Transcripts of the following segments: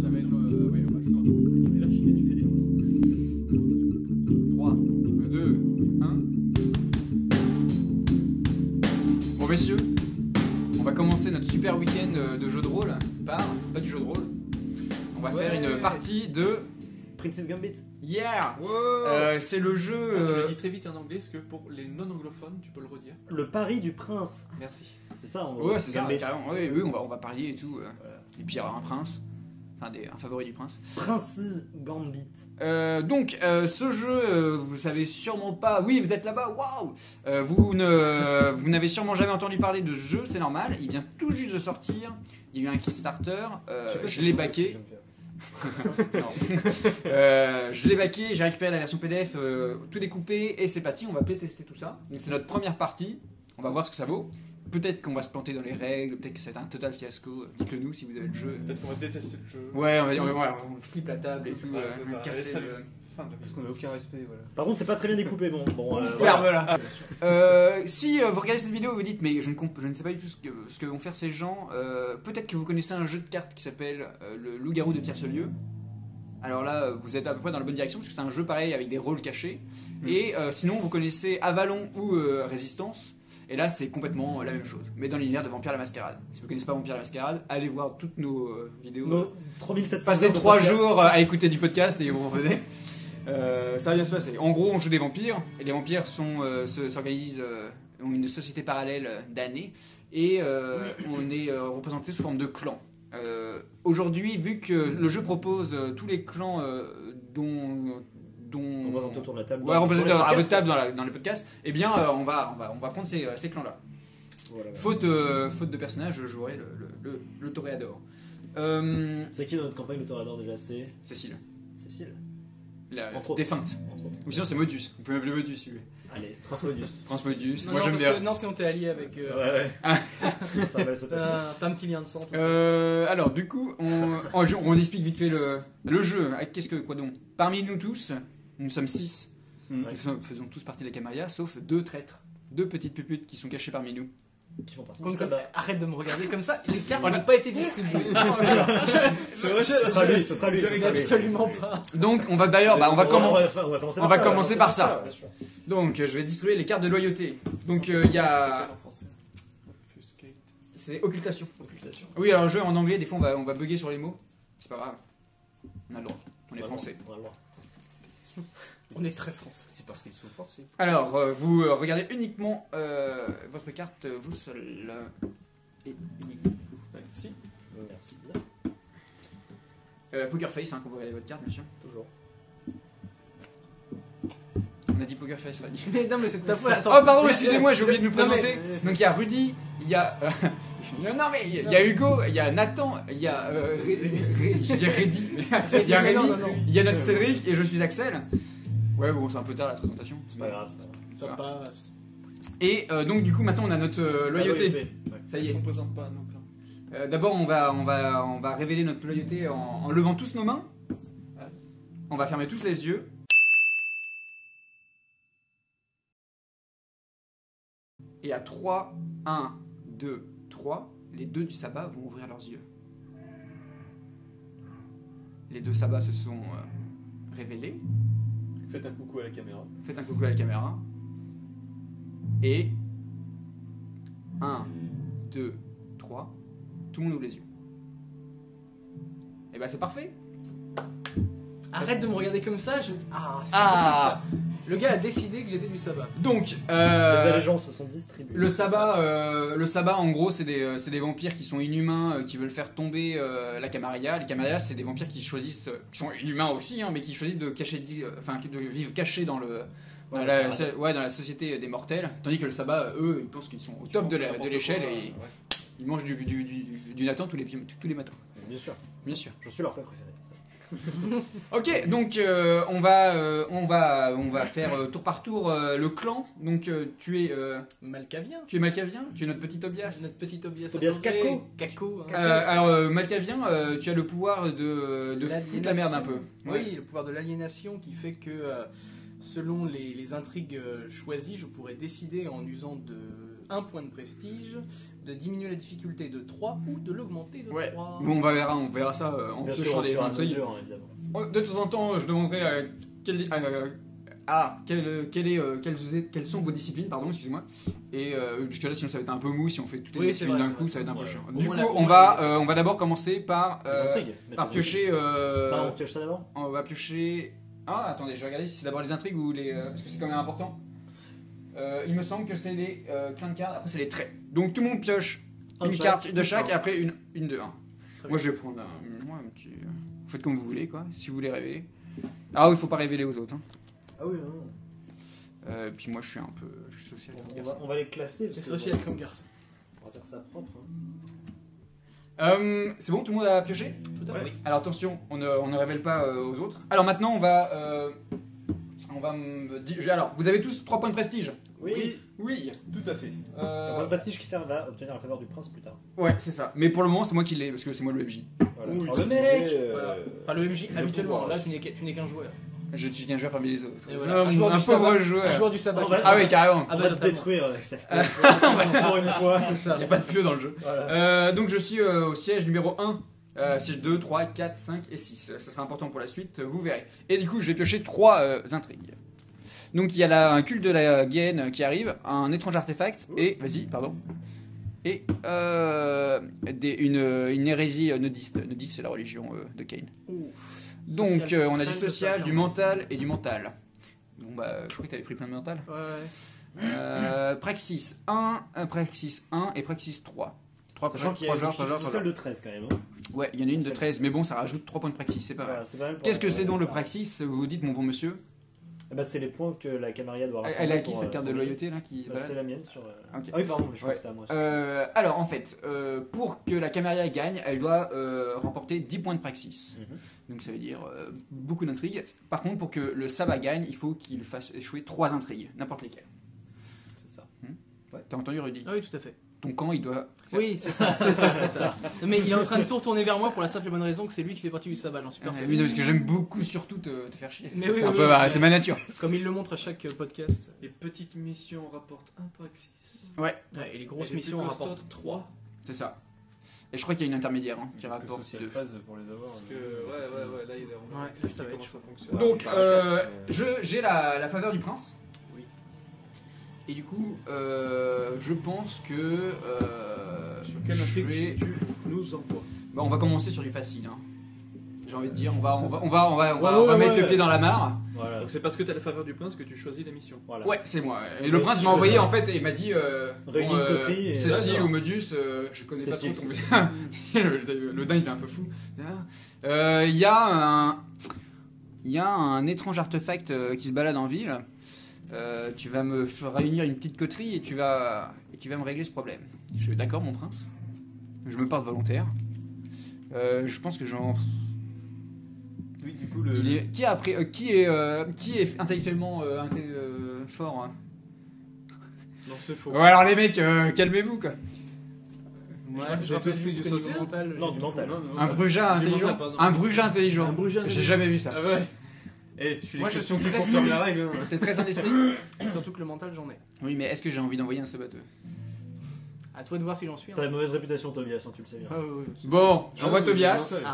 Ça va être... ouais, on va faire... Tu fais là, tu fais des pauses. 3, 2, 1. Bon messieurs, on va commencer notre super week-end de jeu de rôle pas du jeu de rôle. On va faire une partie de Princess Gambit. Yeah. C'est le jeu... Tu le dis très vite en anglais, parce que pour les non-anglophones, tu peux le redire. Le pari du prince. Merci. C'est ça, en Ouais, c'est ça, Gambit. carrément. Oui, on va parier et tout. Et puis il y aura un prince. Enfin, un favori du prince. Princess Gambit. Donc, ce jeu, vous savez sûrement pas... Oui, vous êtes là-bas, waouh. Vous n'avez sûrement jamais entendu parler de ce jeu, c'est normal. Il vient tout juste de sortir. Il y a eu un Kickstarter. Je l'ai backé. Je l'ai backé, j'ai récupéré la version PDF tout découpé et c'est parti, on va tester tout ça. Donc c'est notre première partie, on va voir ce que ça vaut. Peut-être qu'on va se planter dans les règles, peut-être que ça va être un total fiasco. Dites-le nous si vous avez le jeu. Peut-être qu'on va détester le jeu. Ouais, on flippe la table et tout. Ouais, Casser le... Fin de la Parce qu'on n'a aucun respect, voilà. Par contre, c'est pas très bien découpé. Bon, Ferme-la. Si vous regardez cette vidéo, vous dites mais je ne sais pas du tout ce que vont faire ces gens. Peut-être que vous connaissez un jeu de cartes qui s'appelle le Loup-garou de Tierce-Lieu. Alors là, vous êtes à peu près dans la bonne direction parce que c'est un jeu pareil avec des rôles cachés. Et sinon, vous connaissez Avalon ou Résistance. Et là, c'est complètement la même chose, mais dans l'univers de Vampire la Mascarade. Si vous connaissez pas Vampire la Mascarade, allez voir toutes nos vidéos. Nos 3700 Passez 3 jours à écouter du podcast et vous revenez. Ça va bien se passer. En gros, on joue des vampires, et les vampires s'organisent, ont une société parallèle d'années, et on est représenté sous forme de clans. Aujourd'hui, vu que le jeu propose tous les clans dont représenté autour de la table. Ouais, représenté à votre table dans les podcasts, eh bien, on va prendre ces clans-là. Voilà. Faute de personnages, je jouerai le toréador. C'est qui dans notre campagne le toréador déjà? C'est Cécile. Cécile. La Entre autres. défunte. Entre autres. Ou sinon c'est Modus. Vous pouvez m'appeler Modus si vous voulez. Allez, Transmodus. France Modus. Non, Moi non, j'aime parce bien. que- Non, sinon t'es allié avec. Ouais. Ça va se passer. T'as un petit lien de sang. tout ça. Alors du coup, on explique vite fait le jeu. Quoi donc? Parmi nous tous, nous sommes 6. Nous faisons tous partie de la Camarilla, sauf 2 traîtres. 2 petites puputes qui sont cachées parmi nous. Qui font partie Comme du ça, sabbat. arrête de me regarder comme ça. Les cartes On a- n'ont pas été distribuées. C'est vrai, ce sera lui. Ce sera lui. ce sera lui. Absolument pas. Donc on va d'ailleurs, on va commencer. On va commencer par ça. bien sûr. Donc je vais distribuer les cartes de loyauté. Donc il y a... En français. Obfuscate. C'est occultation. Occultation. Oui, alors le jeu en anglais, des fois on va bugger sur les mots. C'est pas grave. On a le droit. On est français. On va le voir. On est très français. C'est parce qu'ils sont français. Alors, vous regardez uniquement votre carte, vous seul. Et uniquement. Merci. Merci. Poker face, quand vous regardez votre carte, bien sûr. Toujours. On a dit poker face, on a dit. Mais non, mais c'est de ta faute. Attends. Oh, pardon, excusez-moi, j'ai oublié de nous Non, mais- présenter. Donc, il y a Rudy, il y a. Non, mais il y a Hugo, il y a Nathan, il y a. Je dis Reddy. Il y a Mais non, Rémi, non, non. il y a notre Cédric et je suis Axel. Ouais, bon, c'est un peu tard la présentation. C'est pas grave, c'est pas grave. Ça passe. Et donc, du coup, maintenant, on a notre loyauté. Ouais. Ça y Est-ce est. qu'on présente pas nos plans? D'abord, on va révéler notre loyauté en levant tous nos mains. On va fermer tous les yeux. Et à 3, 1, 2, 3, les 2 du sabbat vont ouvrir leurs yeux. Les 2 sabbats se sont révélés. Faites un coucou à la caméra. Faites un coucou à la caméra. Et 1, 2, 3, tout le monde ouvre les yeux. Et bah c'est parfait. Arrête de me regarder comme ça. Ah, c'est Ah. pas possible, ça. Le gars a décidé que j'étais du sabbat. Donc, Les allégeances se sont distribuées. le sabbat, en gros, c'est des vampires qui sont inhumains, qui veulent faire tomber la Camarilla. Les Camarilla, c'est des vampires qui choisissent, qui sont inhumains aussi, mais qui choisissent de vivre cachés dans dans la société des mortels. Tandis que le sabbat, eux, ils pensent qu'ils sont au top de l'échelle et ils mangent du Nathan tous les matins. Bien sûr. Bien sûr. Je suis leur plat préféré. Ok, donc on va faire tour par tour le clan. Donc tu es Malcavien. Malcavien, tu es notre petit Tobias. Notre petit Tobias. Tobias Kako. Kako. hein. Alors Malcavien, tu as le pouvoir de foutre la merde un peu. Ouais. Oui, le pouvoir de l'aliénation qui fait que selon les intrigues choisies, je pourrais décider en usant 1 point de prestige, de diminuer la difficulté de 3 ou de l'augmenter de Ouais. 3. Bon, on verra ça en Bien sûr, touchant au les fur et à intrigues. mesure, hein, évidemment. De temps en temps, je demanderai quelles sont vos disciplines, pardon, excusez-moi. Et puisque là, sinon ça va être un peu mou, si on fait toutes les Oui, disciplines c'est d'un vrai, coup, c'est ça va être un peu vrai. chiant. Au Du coup, moins on va d'abord commencer par Les intrigues. par piocher. Ah, on pioche ça d'abord. On va piocher. Ah, attendez, je vais regarder si c'est d'abord les intrigues ou les. Parce que c'est quand même important. Il me semble que c'est les clins de cartes, après c'est les traits. Donc tout le monde pioche Un une de carte chaque. de chaque et après une de 1. Très Moi bien. je vais prendre un petit. Vous faites comme vous voulez, quoi, si vous voulez révéler. Ah oui, il faut pas révéler aux autres. Hein. Ah oui, non. Puis moi je suis un peu. Je suis social. comme On garçon. va les classer. C'est parce que social comme garçon. On va faire ça propre. hein. C'est bon, tout le monde a pioché. Tout à fait. Ouais. Alors attention, on ne révèle pas aux autres. Alors maintenant on va. Alors, vous avez tous 3 points de prestige. Oui. Oui. Tout à fait. Un point de prestige qui sert à obtenir la faveur du prince plus tard. Ouais, c'est ça. Mais pour le moment, c'est moi qui l'ai, parce que c'est moi le MJ. Voilà. Ou Alors, le utiliser, mec Voilà. Enfin, le MJ, habituellement, pouvoir, là, tu n'es qu'un joueur. Je suis qu'un joueur parmi les autres. Et voilà. Un joueur un du pauvre sabbat. joueur. Un joueur du sabbat. On va- Ah oui, carrément. Ah on bah, va te totalement. détruire avec ça. Pour une fois. C'est ça. Il n'y a pas de pieux dans le jeu. Voilà. Donc je suis au siège numéro 1. Siège 2, 3, 4, 5 et 6. Ça sera important pour la suite, vous verrez. Et du coup, je vais piocher 3 intrigues. Donc il y a là un culte de la Gaine qui arrive, un étrange artefact, et. Vas-y, pardon. Et une hérésie nudiste. Nudiste, c'est la religion de Cain. Ouh. Donc Social, on a du très social, social. du mental et du mental. Bon bah, je crois que t'avais pris plein de mental. Ouais. Praxis 1, Praxis 1 et Praxis 3. 3 Sachant qu'il y a une genres, difficulté 3 sociale genres. de 13 quand même. hein. Ouais, il y en a une de Celle-ci. 13, mais bon, ça rajoute 3 points de praxis, c'est pas mal. Voilà, c'est pas mal pour Qu'est-ce que c'est donc le pour- praxis, vous vous dites, mon bon monsieur? Eh ben, c'est les points que la Camarilla doit rassembler. Elle a qui pour, cette carte de pour- loyauté là qui Bah, balade c'est la mienne sur. Ok. Ah oui, pardon, mais je crois Ouais. que c'était à moi. Alors en fait, pour que la Camarilla gagne, elle doit remporter 10 points de praxis. Mhm. Donc ça veut dire beaucoup d'intrigues. Par contre, pour que le sabbat gagne, il faut qu'il fasse échouer 3 intrigues, n'importe lesquelles. C'est ça. T'as entendu Rudy? Ah oui, tout à fait. Ton camp, il doit faire... Oui, c'est ça, c'est ça, c'est ça. Mais il est en train de tout retourner vers moi pour la simple et bonne raison que c'est lui qui fait partie du sabbat, j'en suis Ah, persuadé. oui, non, parce que j'aime beaucoup surtout te faire chier. Mais oui, c'est un oui, peu, oui. bah, c'est ma nature. Comme il le montre à chaque podcast. Les petites missions rapportent un praxis. Ouais, Ouais, et les grosses Et les missions plus rapportent costaud, 3. c'est ça. Et je crois qu'il y a une intermédiaire qui Parce que rapporte social 2. 13 pour les avoir. Parce que, ouais, là, il est on va Ouais, expliquer ça va être comment chaud. ça fonctionne. Donc, Bah, j'ai la faveur du prince. Oui. Et du coup, je pense que. Sur quelle je intrigue vais- tu nous envoies? Bah, on va commencer sur du facile. Hein. J'ai envie de dire, on va mettre le pied dans la mare. Voilà. Donc c'est parce que tu as la faveur du prince que tu choisis la mission. Voilà. Ouais, c'est moi. Et Ouais, le prince si m'a je envoyé veux. en fait et il m'a dit Réunis une coterie et- Cécile D'accord. ou Medius, je connais Cécile, pas trop ton Cécile. le dingue il est un peu fou. Il y a un étrange artefact qui se balade en ville. Tu vas me réunir une petite coterie et tu vas me régler ce problème. Je suis d'accord, mon prince. Je me porte volontaire. Je pense que j'en. Oui, du coup, Qui a appris qui est intellectuellement fort hein. Non, c'est faux. Ouais, alors les mecs, calmez-vous quoi. Je rappelle tous juste du que niveau social mental. Non, j'ai- du mental. Un brujat Du intelligent. mental, pardon. Un brujat intelligent. Un brujat J'ai intelligent. jamais vu ça. Ah ouais. Eh, je suis Moi, je suis très très sain la règle. hein. T'es très sain d'esprit. Surtout que le mental, j'en ai. Oui, mais est-ce que j'ai envie d'envoyer un sabateux? À toi de voir si j'en suis. hein. T'as une mauvaise réputation, Tobias, hein, tu le sais bien. Ah, oui, oui. Bon, j'envoie Ah, Tobias. oui,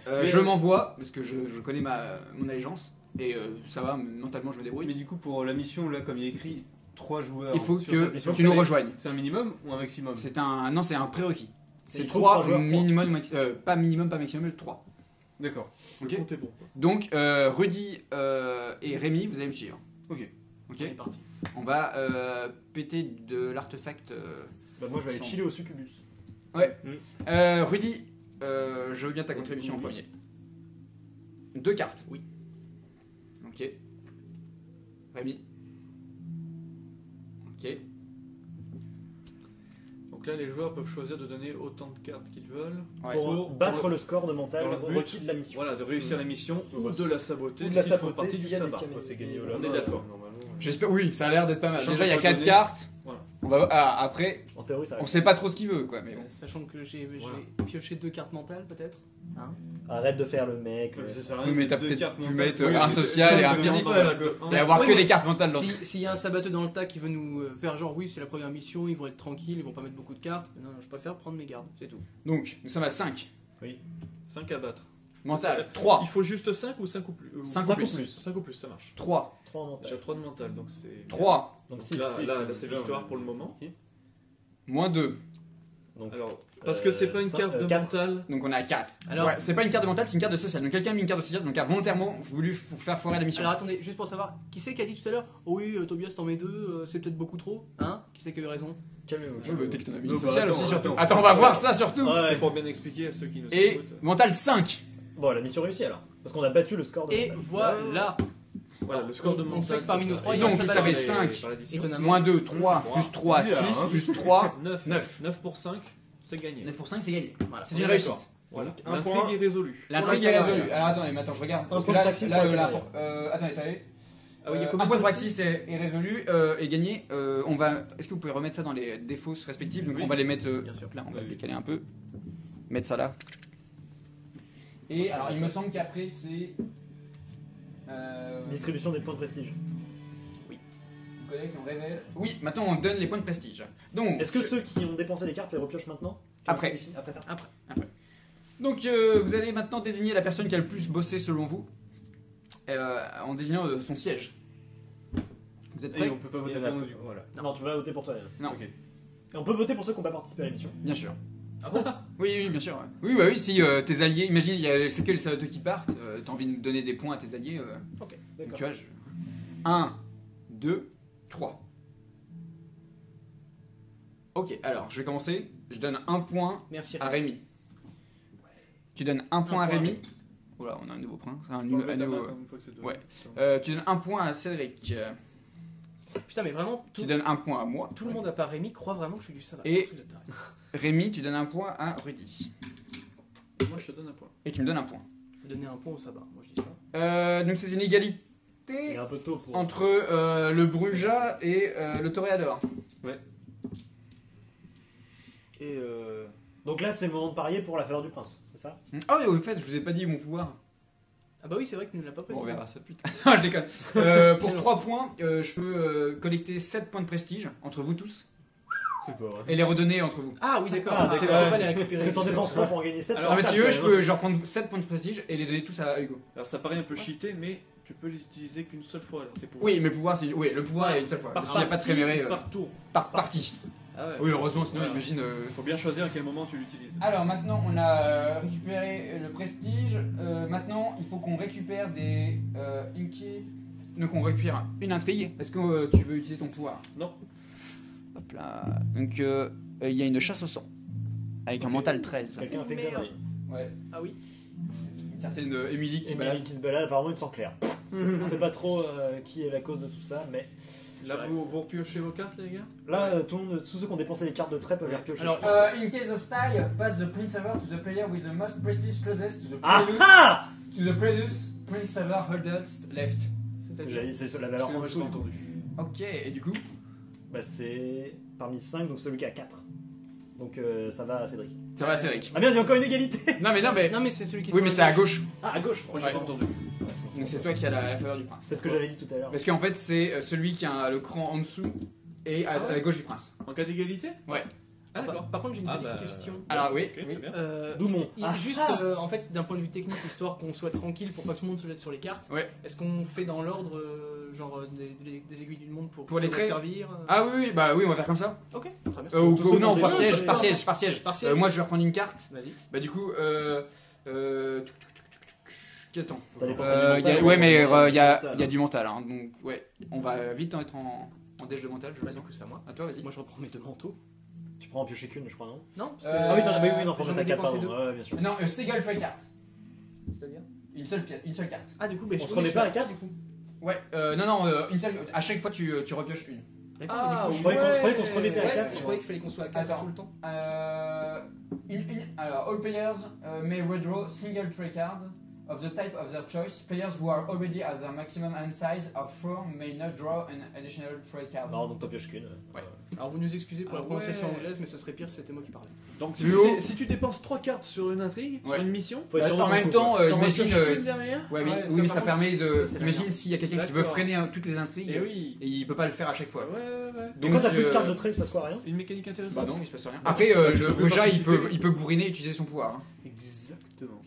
Ah, Je m'envoie parce que je connais mon allégeance et ça va. Mentalement, je me débrouille. Mais du coup, pour la mission, là, comme il y a écrit 3 joueurs. Il faut sur cette que mission, tu nous c'est- rejoignes. C'est un minimum ou un maximum? C'est un prérequis. C'est Il faut 3 trois joueurs, minimum, pas minimum, pas maximum, 3. D'accord. Ok. Le compte est bon. Donc Rudy et Rémi, vous allez me suivre. Ok. Ok. on est parti. On va péter de l'artefact. Bah, moi, je vais aller chiller au succubus. Ouais. Rudy, je veux bien ta contribution en premier. 2 cartes. Oui. Ok. Rémi. Ok. Donc là, les joueurs peuvent choisir de donner autant de cartes qu'ils veulent. Ouais. Pour battre le score de mental dans le but. requis de la mission. Voilà, de réussir la mission ou de la saboter Ou de la s'ils font saboter partie s'il du y a des sabbat. caméras. C'est gagné au On est d'accord. Normalement. J'espère. Oui, ça a l'air d'être pas mal. Sachant Déjà, il y a qu'on peut 4 donner- cartes. Voilà. Après, En théorie, ça on reste. sait pas trop ce qu'il veut, quoi. Mais bon. Sachant que j'ai Voilà. pioché 2 cartes mentales, peut-être. Hein Arrête de faire le mec. Ça sert à Oui, rien mais de t'as deux peut-être cartes pu mentales. mettre Oui, un c'est- social c'est et un un physique. mental. Et avoir Oui, que mais des cartes mentales dans S'il y a un sabateux dans le tas qui veut nous faire genre oui c'est la première mission, ils vont être tranquilles, ils vont pas mettre beaucoup de cartes, non, je préfère prendre mes gardes, c'est tout. Donc, nous sommes à 5. 5 à battre. Mental. 3. Il faut juste 5 ou 5 ou plus 5 ou plus. 5 ou plus, ça marche. 3. 3 en mental. J'ai 3 de mental, donc c'est... 3. Donc Donc 6. là, c'est victoire pour le moment. Moins 2. Donc, Alors, parce que c'est pas une carte de quatre. mental. Donc on est à 4. Alors- Ouais, c'est pas une carte de mental, c'est une carte de social. Donc quelqu'un a mis une carte de social, donc a volontairement voulu faire foirer la mission. Alors attendez, juste pour savoir, qui c'est qui a dit tout à l'heure oh oui Tobias t'en mets 2, c'est peut-être beaucoup trop, hein? Qui c'est qui a eu raison? calmez-vous. Ouais, bah, dès que t'en as mis Non, une bah, sociale attends, aussi, surtout. attends. Attends, on va voir ça surtout. Ouais. C'est pour bien expliquer à ceux qui nous Et écoutent. mental 5. Bon, la mission réussie alors. Parce qu'on a battu le score de Et mental. voilà. Voilà, le score de on mental. sait que parmi c'est nous ça. trois, Et il y a donc, un ça sabateux. fait 5. par l'addition. Étonnamment. Moins 2, 3. Wow. Plus 3, C'est bizarre, 6. hein. Plus 3. 9. 9. 9 pour 5, c'est gagné. 9 pour 5, c'est gagné. Voilà. C'est On une est réussite. d'accord. Voilà. Un L'intrigue point. est résolue. L'intrigue Pour est la résolue. carrière. Alors attendez, mais attends, je regarde. Un Parce que point de là, praxis là, pour la là, carrière. attendez. Ah oui, il y a Un combien point de de praxis est résolu et gagné. On va. Est-ce que vous pouvez remettre ça dans les défausses respectives? Donc Oui. on va les mettre. Bien sûr. Là, on va Oui, le oui. décaler un peu. Mettre ça là. Et alors, il me semble qu'après c'est. Distribution des points de prestige. On connecte, on révèle. Oui, maintenant on donne les points de prestige. Donc. Est-ce que ceux qui ont dépensé des cartes les repiochent maintenant? Après. Après ça. Donc vous allez maintenant désigner la personne qui a le plus bossé selon vous en désignant son siège. Vous êtes Et prêts? on peut pas voter Et pour on a- nous du coup. Voilà. Non, tu vas voter pour toi. Non. Ok. Et on peut voter pour ceux qui n'ont pas participé à l'émission. Bien sûr. Ah bon? Oui, oui, bien sûr. Ouais. Oui, bah oui, si tes alliés, imagine, c'est que les saboteur qui partent, t'as envie de donner des points à tes alliés. Donc, D'accord. tu vois, 1, 2, 3. Ok, alors je vais commencer. Je donne un point Merci. à Rémi. Tu donnes un point à point à Rémi. Oula, on a un nouveau prince. Un On nouveau, va un mettre nouveau- un une fois que c'est deux. ouais. Tu donnes un point à Cédric. Putain mais vraiment, Tu donnes un point à moi. tout le monde à part Rémi croit vraiment que je suis du sabbat. Et- C'est un truc de taré. Rémi, tu donnes un point à Rudy. Moi, je te donne un point. Et tu me donnes un point. Faut donner un point au sabbat, moi je dis ça. Donc c'est une égalité C'est un peu tôt pour. entre le Bruja et le Toréador. Et Donc là, c'est le moment de parier pour la faveur du prince, c'est ça? Ah oui, au fait, je vous ai pas dit mon pouvoir. Ah bah oui c'est vrai que tu ne l'as pas Bon, précisé. on verra ça plus tard. Ah, je déconne. Pour 3 points, je peux collecter 7 points de prestige entre vous tous c'est pas vrai. et les redonner entre vous. Ah oui d'accord, Ah, c'est d'accord. pas les récupérer. Parce que t'en dépenses pas pour en gagner 7. Alors, Ah, mais si tu veux, je peux genre prendre 7 points de prestige et les donner tous à Hugo. Alors, ça paraît un peu cheaté, mais tu peux les utiliser qu'une seule fois. Alors, tes pouvoirs. Oui, mes pouvoirs, c'est. Oui, le pouvoir est une seule fois. Parce qu'il n'y a pas de réméré Par tour. par partie. Ah ouais. Oui, heureusement, sinon, Voilà. imagine. Faut bien choisir à quel moment tu l'utilises. Alors maintenant on a récupéré le prestige. Maintenant il faut qu'on récupère des inky. Donc on récupère une intrigue. Est-ce que tu veux utiliser ton pouvoir? Non. Hop là. Donc il y a une chasse au sang. Avec un mental 13. Quelqu'un a fait Merde. connerie. Ouais. Ah oui. Une certaine Emily qui Et se balade. Emily qui se balade, apparemment il sang clair. On sait pas trop qui est la cause de tout ça, mais Là, vous repiochez vos cartes, les gars? là, tout le monde, tous ceux qui ont dépensé les cartes de trait peuvent les Ouais. repiocher. Alors, In case of tie, pass the prince favor to the player with the most prestige closest to the previous prince favor holders left. C'est ce que j'avais dit, c'est sur la valeur en Excusez-moi, j'ai dessous. pas entendu. Ok, et du coup Bah, c'est parmi 5, donc celui qui a 4. Donc ça va à Cédric. ça va Cédric. Ah merde, il y a encore une égalité. Non mais non mais. Non mais c'est celui qui est Oui sur mais la c'est à gauche. Ah, à gauche. Moi, j'ai pas entendu. Ouais, c'est Donc c'est toi qui as la faveur du prince. C'est ce que j'avais dit tout à l'heure. Parce qu'en fait, c'est celui qui a le cran en dessous et à la gauche du prince. En cas d'égalité? Ouais. Ah, d'accord. Par contre j'ai une Ah, petite bah, question. Alors oui. Ok, très bien. D'où mon- Juste en fait d'un point de vue technique, histoire qu'on soit tranquille pour pas que tout le monde se jette sur les cartes. Ouais. Est-ce qu'on fait dans l'ordre genre des aiguilles du monde pour les se traits servir Ah oui, oui, bah oui, on va faire comme ça. Ok, très bien. Ou tous ceux non, qui ont par des- siège, Ouais, par ouais. siège, par siège. Par siège. Moi je vais reprendre une carte. Vas-y. Bah du coup, attends. T'as dépensé du Y a- mental, ouais, mais mental, il y a mental. du mental. Hein, donc ouais, on va vite être en déj de mental. Je Bah, pense. du coup c'est à moi. À toi, vas-y. Moi je reprends mes deux manteaux. Tu prends en piocher qu'une, je crois, non? Non parce que Euh, Ah oui, oui, oui, non, faut j'en ai mettre à 4, dépensé pardon. deux. Ouais, bien sûr. Non, single try card. c'est-à-dire Une seule carte. Ah du coup bah, On je- se remet je pas suis à quatre du coup. Ouais, non, une seule. À chaque fois, tu repioches une. D'accord, Ah, mais du Je coup, croyais qu'on se remettait à ouais, 4. je croyais qu'il fallait qu'on soit à 4 Attends. tout le temps. Alors, all players may redraw single tray card of the type of their choice. Players who are already at their maximum hand size of 4 may not draw an additional tray card. Non, donc t'en pioches qu'une. Ouais. Alors vous nous excusez pour la Ah prononciation ouais. anglaise, mais ce serait pire si c'était moi qui parlais. Donc Luo. si tu dépenses 3 cartes sur une intrigue, sur Ouais. une mission, Faut être sûr de En ton même coup, temps, quoi. t'en imagine. rajoutes une derrière. Ouais, mais, Ouais, oui, ça, mais par ça contre, permet de. ça, c'est la Imagine merde. s'il y a quelqu'un qui veut D'accord. freiner toutes les intrigues Et oui. et il peut pas le faire à chaque fois. Ouais. Et quand t'as plus de cartes de euh, trait, il se passe quoi, rien? Une mécanique intéressante. Bah non, il se passe rien. Après, tu le peux Oja, participer. il peut bourriner et utiliser son pouvoir. Hein. Exactement.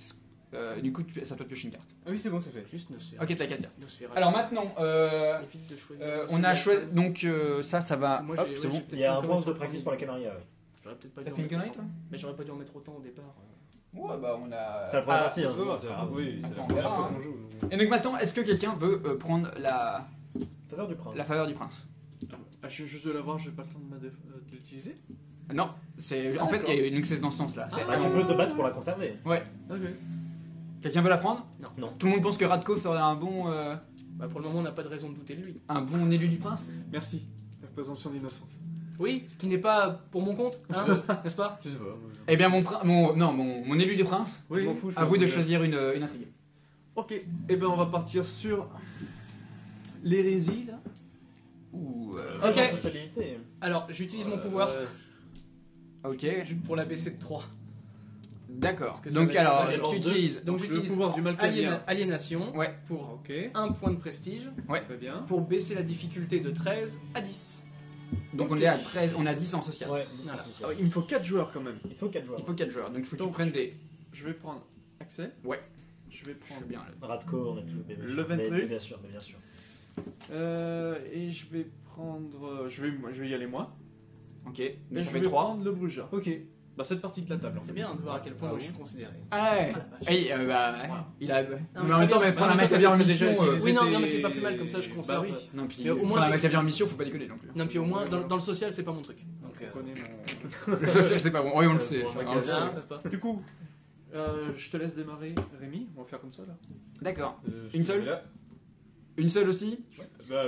Du coup, c'est à toi de piocher une carte. Ah oui, c'est bon, c'est fait. Juste Nosphera. Ok, t'as 4 cartes. Nosphera. Alors maintenant, Évite de choisir. on a choisi. Donc ça va. Moi, Hop, j'ai- c'est ouais, bon. j'ai peut-être Il y a fait un une point connerie de sur praxis le pour la premier. Camarilla, ouais. J'aurais peut-être pas T'as dû fait en une mettre connerie, autant. Mais j'aurais pas dû en mettre autant au départ. Ouais, bah on a. C'est la première Ah, partie, hein. C'est pas grave, c'est pas grave. Oui, c'est Attends, la on première verra, fois hein. qu'on joue. Et donc maintenant, est-ce que quelqu'un veut prendre la Faveur du prince. faveur du prince? Ah, je viens juste de l'avoir, j'ai pas le temps de l'utiliser. Non, c'est en fait, il y a une excès dans ce sens-là. C'est- Bah, tu peux te battre pour la conserver. Ouais. Ok. Quelqu'un veut la prendre? Non. Tout le monde pense que Radko ferait un bon Bah, pour le moment, on n'a pas de raison de douter de lui. élu du prince? Merci. La présomption d'innocence. Oui, ce qui n'est pas pour mon compte, hein, n'est-ce pas? Je sais pas. Eh bien, mon élu du prince, Oui. Je m'en fous. à vous de choisir une intrigue. Ok. Et ben on va partir sur l'hérésie là. Ou. Ok. La socialité. Alors, j'utilise mon pouvoir Ok, pour la baisser de 3. d'accord. Parce que ça Donc, va être- alors, ça va être tu utilises. Donc, Le j'utilise pouvoir du Malkavien. aliénation Ouais, pour Ok. 1 point de prestige Très bien. pour baisser la difficulté de 13 à 10. donc Ok. on est à 13, on a 10 en social. Ouais, Voilà. Ah, il me faut 4 joueurs quand même. Il faut 4 joueurs. Il faut 4 joueurs, donc il faut que tu Donc, prennes des. Je vais prendre Axel. Ouais. Je vais Je suis prendre. bien là. Radko, on est toujours bien sûr. Le Ventru. Mais bien sûr, mais bien sûr. Et je vais prendre. Je vais y aller moi. Ok, Et donc ça je fait vais 3. prendre le Bruja. Ok. Bah cette partie de la table. en C'est fait. bien de voir à quel point Ah moi, oui. je suis considéré. Ah ouais. Ah, la vache. Hey, bah, Voilà. il a. mais mais en très même temps, bien. mais prendre Bah, un mais mec toi, qui vient en t'as déjà mission. utilisé Oui, non, tes- mais c'est pas plus mal, comme ça, je conserve. Bah oui. Non, puis Mais au moins, prendre un j'ai- mec qui vient en mission, faut pas déconner non plus. Non, puis au moins, dans le social, c'est pas mon truc. Donc, Donc, on connaît mon- Le social, c'est pas bon. Oui, on le sait. Bon, ça, bah, on le quel- sait. hein, n'est-ce pas? Du coup, je te laisse démarrer, Rémi. On va faire comme ça là. D'accord. Je Une te seule mets là. Une seule aussi? Bah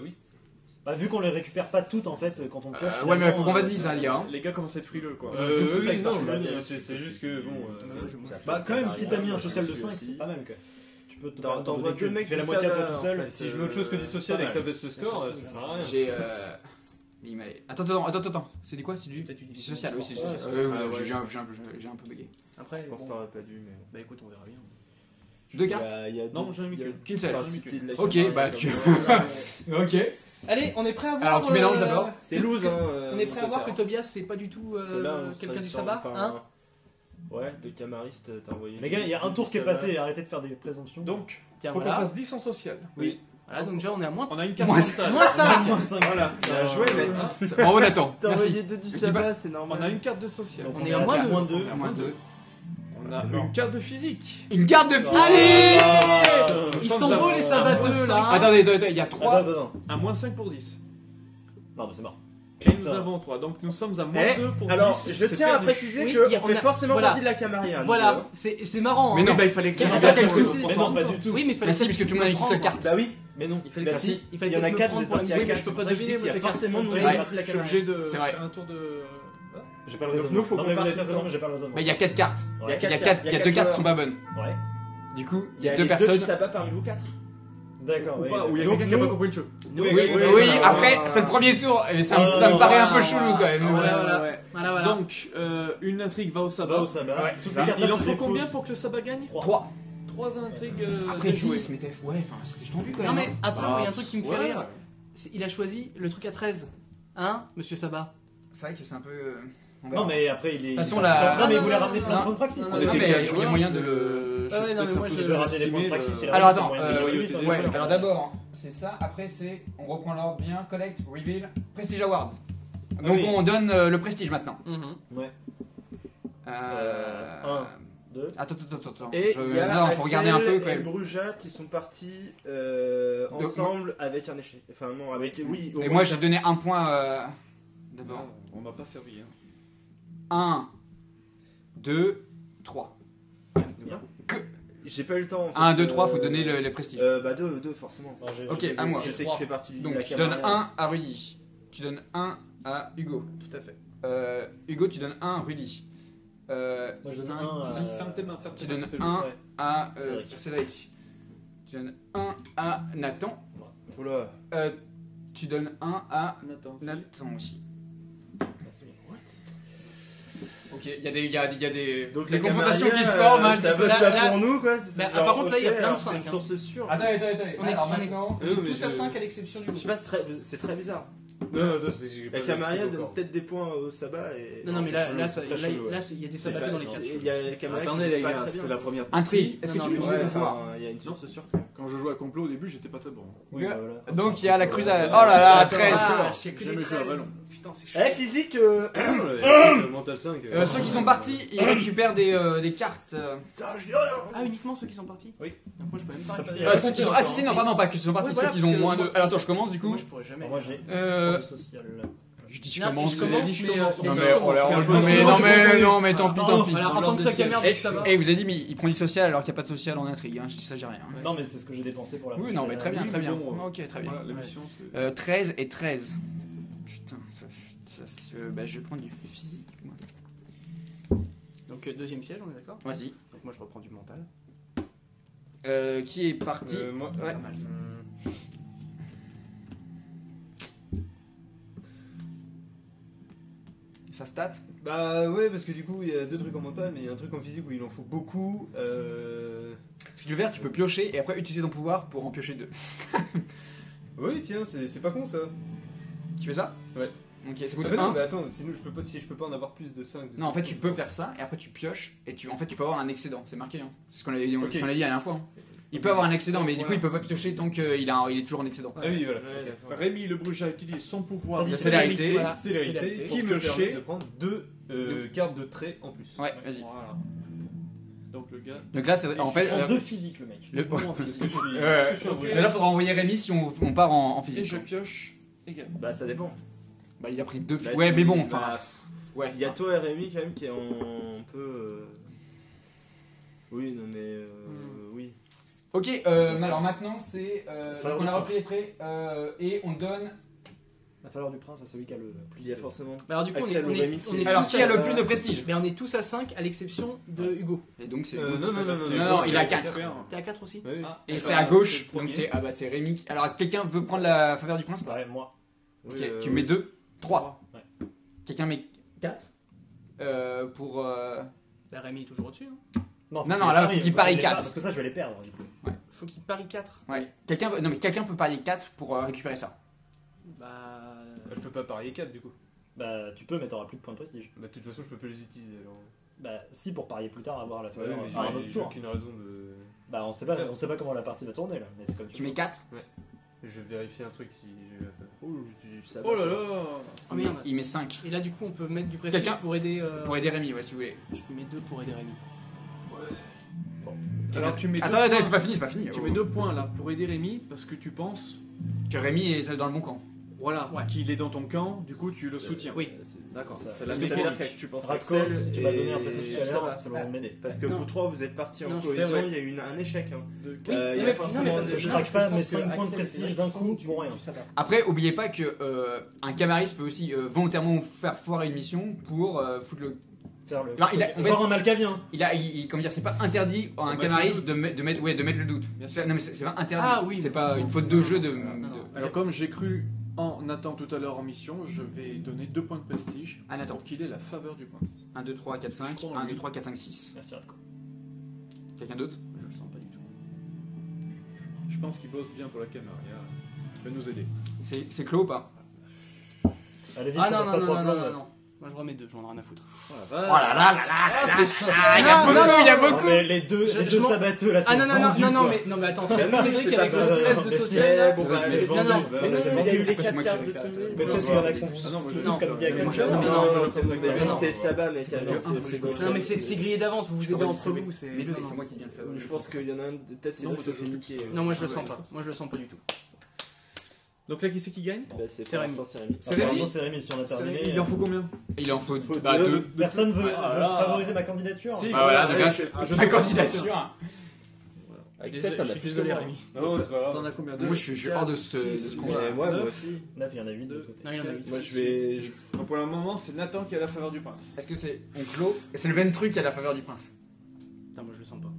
oui. Bah, vu qu'on les récupère pas toutes en fait quand on pioche. Ouais, mais faut qu'on finalement, vas-y, ça, les gars. hein. Les gars commencent à être frileux quoi. Je sais Oui, que non, c'est mais bien. c'est juste que bon. Bah, quand même, si t'as mis un social de je 5, suis c'est pas même que. Tu peux te T'envoies t'envoies deux mecs tu fais la qui moitié à toi savent, tout seul. en fait. Si je mets autre chose que du social et que ça baisse le score, ça sert à rien. J'ai. Il m'a- Attends. C'est du quoi? C'est du. Peut-être tu dis C'est social, oui, c'est Ouais, social. c'est social. J'ai un peu bugué. Après, Je pense que bon, t'aurais pas dû, mais. bah écoute, on verra bien. Deux cartes? Non, j'en ai mis qu'une. Qu'une seule. Enfin, si t'es de la Ok, Camarilla bah comme tu. moi. Ok. Allez, on est prêt à voir. Alors, tu mélanges d'abord. C'est loose, hein. On est prêt à voir que Tobias, c'est pas du tout quelqu'un du sabbat, hein? Ouais, de camariste, t'as envoyé. Les gars, il y a un tour qui est passé, arrêtez de faire des présomptions. Donc, Tiens, faut voilà. qu'on fasse 10 en social. Oui. Voilà, donc déjà, on est à moins. On a une carte Moins- mentale. Moins 5 Moins 5. Voilà, bien joué, mec. Bravo, Nathan. T'as Merci. envoyé deux du dis sabbat, c'est On normal. a une carte de social. Donc On est à moins 2. moins 2. À moins deux. On a c'est mort. une carte de physique. Une carte de Allez physique. Ils sommes sont à- beaux les à sabateux moins là. Attendez, il y a 3. Attends. À moins 5 pour 10. Non, mais c'est mort. Et nous Putain. avons 3. Donc nous sommes à moins Eh, 2 pour alors, 10. je C'est tiens à perdu. préciser Oui, que il y a- on fait on a- forcément voilà. partie de la Camarilla. Voilà, c'est marrant. Mais hein. non. Bah, il fallait que Il y a ça pas soit de- précis. Mais non, pas du tout. Oui, mais il fallait Merci, peut-être parce que tout le monde a une me seule prendre. carte. Bah oui, mais non. Il fallait Bah peut-être- si. il fallait Il y en a peut-être me 4, prendre vous pour êtes la partis à Oui, mais 4, je peux c'est pas pour ça que je deviner dis qu'il y a tes cartes. forcément de Ouais. partie de la Je suis Camarilla. obligé de C'est vrai. faire un tour de. J'ai pas le Donc, raisonnement. nous, faut Non, qu'on mais vous parte avez peut-être dedans. raison, mais j'ai pas le raisonnement. Bah, il y a 4 cartes. Ouais. Il y a Il y a quatre 4 cartes, deux cartes qui sont pas bonnes. Ouais. Du coup, il y Il a y a 2 les deux personnes. du sabbat parmi vous 4. D'accord. Ou ouais. pas, ou il y a Donc, quelqu'un qui a nous- pas compris le jeu. Oui, Oui, après, c'est le premier tour. Et ça me paraît un peu chelou quand même. Voilà. Ouais. Voilà. Donc, une intrigue va au Ça sabbat. va au sabbat. Ouais. Sous ces Il cartes-là, Il en c'est faut des combien fausses. pour que le sabbat gagne 3. 3 intrigues Après déjouées. 10, mais ouais, enfin, c'était tendu quand Non même. mais après, moi, il y a un truc qui me fait Ouais. rire. Il a choisi le truc à 13. Hein, monsieur Sabat? C'est vrai que c'est un peu. on Non, verra. mais après, il est. De toute façon, il la- sort. Non, mais non, il voulait non, ramener non, plein de non, points de praxis. non, On non, était non, il y a mais- moyen de le. Ouais, non, mais moi, Je vais ramener les points de praxis. c'est la Alors raison, attends, c'est moyen de loyauté le- des ouais, joueurs. alors d'abord, c'est ça, après c'est, on reprend l'ordre bien, collect, reveal, prestige award. Donc oui. on donne le prestige maintenant. Mhm. Ouais. Euh... Un, deux. Attends. Et Je- il y a non, faut regarder un peu Axel quand et même. Bruja qui sont partis ensemble avec un échec. Enfin non, avec oui. au Et moins moi quatre. j'ai donné un point d'abord. Non, on m'a pas servi. Hein. 1, 2, 3. J'ai pas eu le temps. En fait, 1, 2, 3, faut donner le prestige. Bah 2 forcément. Non, j'ai- Ok, j'ai- à moi. Je sais qu'il fait partie de Donc la tu donnes Camarilla. 1 à Rudy, tu donnes 1 à Hugo. Tout à fait. Hugo tu donnes 1 à Rudy. Moi, je donne 5, un à- 6, Ferme tes mains, ferme tu tes mains, donnes c'est le 1 jeu. Ouais. à Cédric. Cédric. Tu donnes 1 à Nathan. Oula. Tu donnes 1 à Nathan. Nathan aussi. Merci. Ok, il y a des Donc des les confrontations Camarilla, qui se forment. hein, ça qui se- vote Là- pas là- pour nous quoi. c'est Bah, genre, par contre, là, il y a ok, plein de alors, c'est 5, une source sûre. Attendez. On est- Alors on est- maintenant. On est mais tous à je- 5 à l'exception du Je coup. sais pas, c'est très bizarre. Non, ça, c'est. La Camarilla donne peut-être des points au sabbat et. Non, mais c'est là, chelou, là, c'est ça- très là, chelou, ouais. là, il y a des C'est sabateux pas- dans les 4. Il y a Camarilla qui Attendez, les joue pas gars, très c'est bien. la première Intrigue. Est-ce que Non, tu non, utilises Ouais, le pouvoir enfin, il y a une source sûre quand même. Quand je jouais à Complot au début, j'étais pas très bon. Oui, bah, voilà. Donc il y a la crusade. Oh là là, Attends, 13. ah, je sais que J'ai des jamais joué à 13. ballon. Putain, c'est chaud. Eh, physique Mental 5. Ceux qui sont partis, ils récupèrent des cartes. Ça, je dis rien. Ah, uniquement ceux qui sont partis Oui. Donc moi, je peux même pas T'as pas- récupérer. Ceux qui sont. Ah si, non, pardon, pas que ceux qui sont partis, Oui, ceux voilà, qui parce ont que moins de. moi- Alors attends, je commence du coup. Moi, je pourrais jamais. Alors, moi j'ai Euh. le social. Je dis je Non, commence. je commence, je mais, commence. Non mais- mais oh là, Fais un peu non ce mais que non moi, j'ai mais entendu. non mais tant pis tant pis. Alors, en tant que sac à merde, ça va. Et vous avez dit mais il prend du social alors qu'il n'y a pas de social en intrigue. Hein. Je dis ça, j'ai rien. Non, mais c'est ce que j'ai dépensé pour la Oui, non mais très bien, Oui, très bien. bon, Ok, très bien. Voilà, la mission, c'est. 13 et 13. Putain, bah, je vais prendre du physique. Moi. Donc, deuxième siège, on est d'accord Vas-y. Donc, moi, je reprends du mental. Qui est parti Moi, Ouais. Pas mal, ça. Sa stat Bah ouais, parce que du coup, il y a deux trucs en mental, mais il y a un truc en physique où il en faut beaucoup. Si le vert, tu peux piocher et après utiliser ton pouvoir pour en piocher 2. Oui, tiens, c'est pas con ça. Tu fais ça Ouais. Ok, ça Ah coûte bah non, 1. mais attends, sinon si je peux pas en avoir plus de 5. Non, en fait, tu peux faire ça et après tu pioches et en fait, tu peux avoir un excédent. C'est marqué, hein. C'est ce qu'on avait dit, Ok. ce qu'on a dit la dernière fois. hein. Il peut avoir un excédent, mais du coup, Voilà. il peut pas piocher tant qu'il il est toujours en excédent. Ah oui, voilà. Rémi le Bruja utilise son pouvoir Ça de dit célérité. Voilà, Célérité célérité. qui Pour me piocher. permet de prendre deux cartes de trait en plus. Ouais, vas-y. Voilà. Donc le gars. Donc là, c'est en fait. En deux physiques, le mec. le- Bon, en Parce physique. que je suis, Ouais. parce que je suis un Ok. bruit. Mais là, faudra envoyer Rémi si on part en Et physique. je pioche également. Bah ça dépend. Bah, il a pris 2 Bah, Ouais, si- mais bon, bah, enfin. Ouais. Il y a toi et Rémi quand même qui est un peu. Oui, non mais. Oui. Ok, alors maintenant, c'est. Faveur Donc on du a repris prince. les traits et on donne. La faveur du prince à celui qui a le plus. Il y a forcément. Bah, alors, du coup, Axel ou Rémi qui est- Alors, tous qui a à- le plus de prestige Mais on est tous à 5 à l'exception de Hugo. Et donc, c'est. Non, non, non, C'est- non, il a c'est 4. bien. T'es à 4 aussi Oui. Ah, Et eh c'est ben, à gauche, le premier. donc c'est c'est Rémi. Alors, quelqu'un veut prendre la faveur du prince ou pas Ouais, moi. Ok, Oui, tu mets 2, 3. Ouais. Quelqu'un met 4 pour. Bah, Rémi est toujours au-dessus. Hein. Non, non, là, faut qu'il parie les 4. Parce que ça, je vais les perdre, du coup. Faut qu'il parie 4. Ouais. Quelqu'un non, mais quelqu'un peut parier 4 pour récupérer ça. Bah. Je peux pas parier 4 du coup. Bah, tu peux, mais t'auras plus de points de prestige. Bah de toute façon, je peux pas les utiliser alors. Bah, si, pour parier plus tard, avoir la Ouais, faveur mais à un j'ai autre j'ai tour. aucune raison de. Bah, on sait pas comment la partie va tourner, là. Mais c'est comme Tu mets 4 Je vais vérifier un truc si j'ai la faveur. Oh, du sabbat. Oh là là. Oh merde. Il met 5. Et là, du coup, on peut mettre du prestige Quelqu'un pour aider. Pour aider Rémi, ouais, si vous voulez. Je mets 2 pour aider Rémi. Alors tu mets deux Attends, points. c'est pas fini, c'est pas fini. Tu mets 2 points là pour aider Rémi parce que tu penses, Que Rémi est dans le bon camp. voilà, Ouais. qu'il est dans ton camp, du coup tu le soutiens. Oui. D'accord. Ça- C'est la Parce que ça veut mécanique. dire que tu penses Ratko, qu'Axel si tu m'as donné un et prestige tout à Sabbat. l'heure, ça va m'aider. Parce que Non. vous trois, vous êtes partis en Non, cohésion, c'est vrai. il y a eu un échec. Hein. Oui, il y a mais- forcément non, mais des parce que Je non, craque je pas pense mes que 5 points de Axel, prestige c'est d'un vrai coup que pour rien. ça va. Après, oubliez pas que un camariste peut aussi volontairement faire foirer une mission pour foutre le. Faire le. Non, en fait, Genre un malcavien. comment dire, c'est pas interdit à un mettre camariste le de mettre le doute. Bien sûr. Non, mais c'est pas interdit. Ah oui, c'est mais- pas une faute de jeu de. non, non. Alors comme j'ai cru en Nathan tout à l'heure en mission, je vais donner 2 points de prestige Ah, Nathan. pour qu'il ait la faveur du prince. 1, 2, 3, 4, 5. Je crois en 1, lui. 2, 3, 4, 5, 6. Merci, Ratko. Quelqu'un d'autre Je le sens pas du tout. Je pense qu'il bosse bien pour la Camarilla. Il va nous aider. C'est clos ou pas Allez vite, Ah on non, passe non, pas non, trop non, à non, plat, non. Moi, je remets 2, j'en ai rien à foutre. Oh là là là là Ah, il y a Non, beaucoup, non, non, il y a Non, beaucoup mais les deux Je m'en- sabatteux là, c'est Ah non, non, non, vendu, non, non, quoi. mais, non, mais attends, C'est Cédric avec son pas- stress de mais social. c'est- là. bon, c'est bah, vendu. c'est non, vendu. non. Bah, Mais c'est il y a vendu. eu les Après, c'est 4 moi qui cartes l'ai de fait. tenue. Mais Mais non, peut-être qu'il y en a non, qui ont Ah non, moi, je- tout comme dit Mais Axel. moi, Non, mais non, Mais non, non. t'es sabbat, mec. C'est alors, que un, c'est c'est Non, mais c'est grillé d'avance, vous vous aidez entre vous. c'est- Mais le, non, c'est non. moi qui viens de le faire. Je pense qu'il y en a un, peut-être c'est Non, vrai que mais se fait niquer. Non, moi je le sens pas. Moi je le sens pas du tout. Donc là qui c'est qui gagne? Bah, c'est C'est pour Rémi. l'instant, c'est Rémi. C'est Rémi. Apparemment, c'est Rémi si on a terminé. Il en faut combien? Il en faut Faut bah, deux. 2. Personne veut Ah là. favoriser ma candidature. Si. Bah voilà, Ouais, donc là, je- c'est je ma fais pas candidature. Axel, t'en as Je suis plus que désolé, moi. Rémi. Non, c'est pas grave. T'en as combien? Moi, je suis hors de ce six, combat. Mais moi 9. aussi. 9, il y en a 8 de Deux. côté. Non, il y en a 8. Moi, je vais. Donc pour le moment, c'est Nathan qui a la faveur du prince. Est-ce que c'est on clos et c'est le Ventru qui a la faveur du prince? Putain, moi je le sens pas.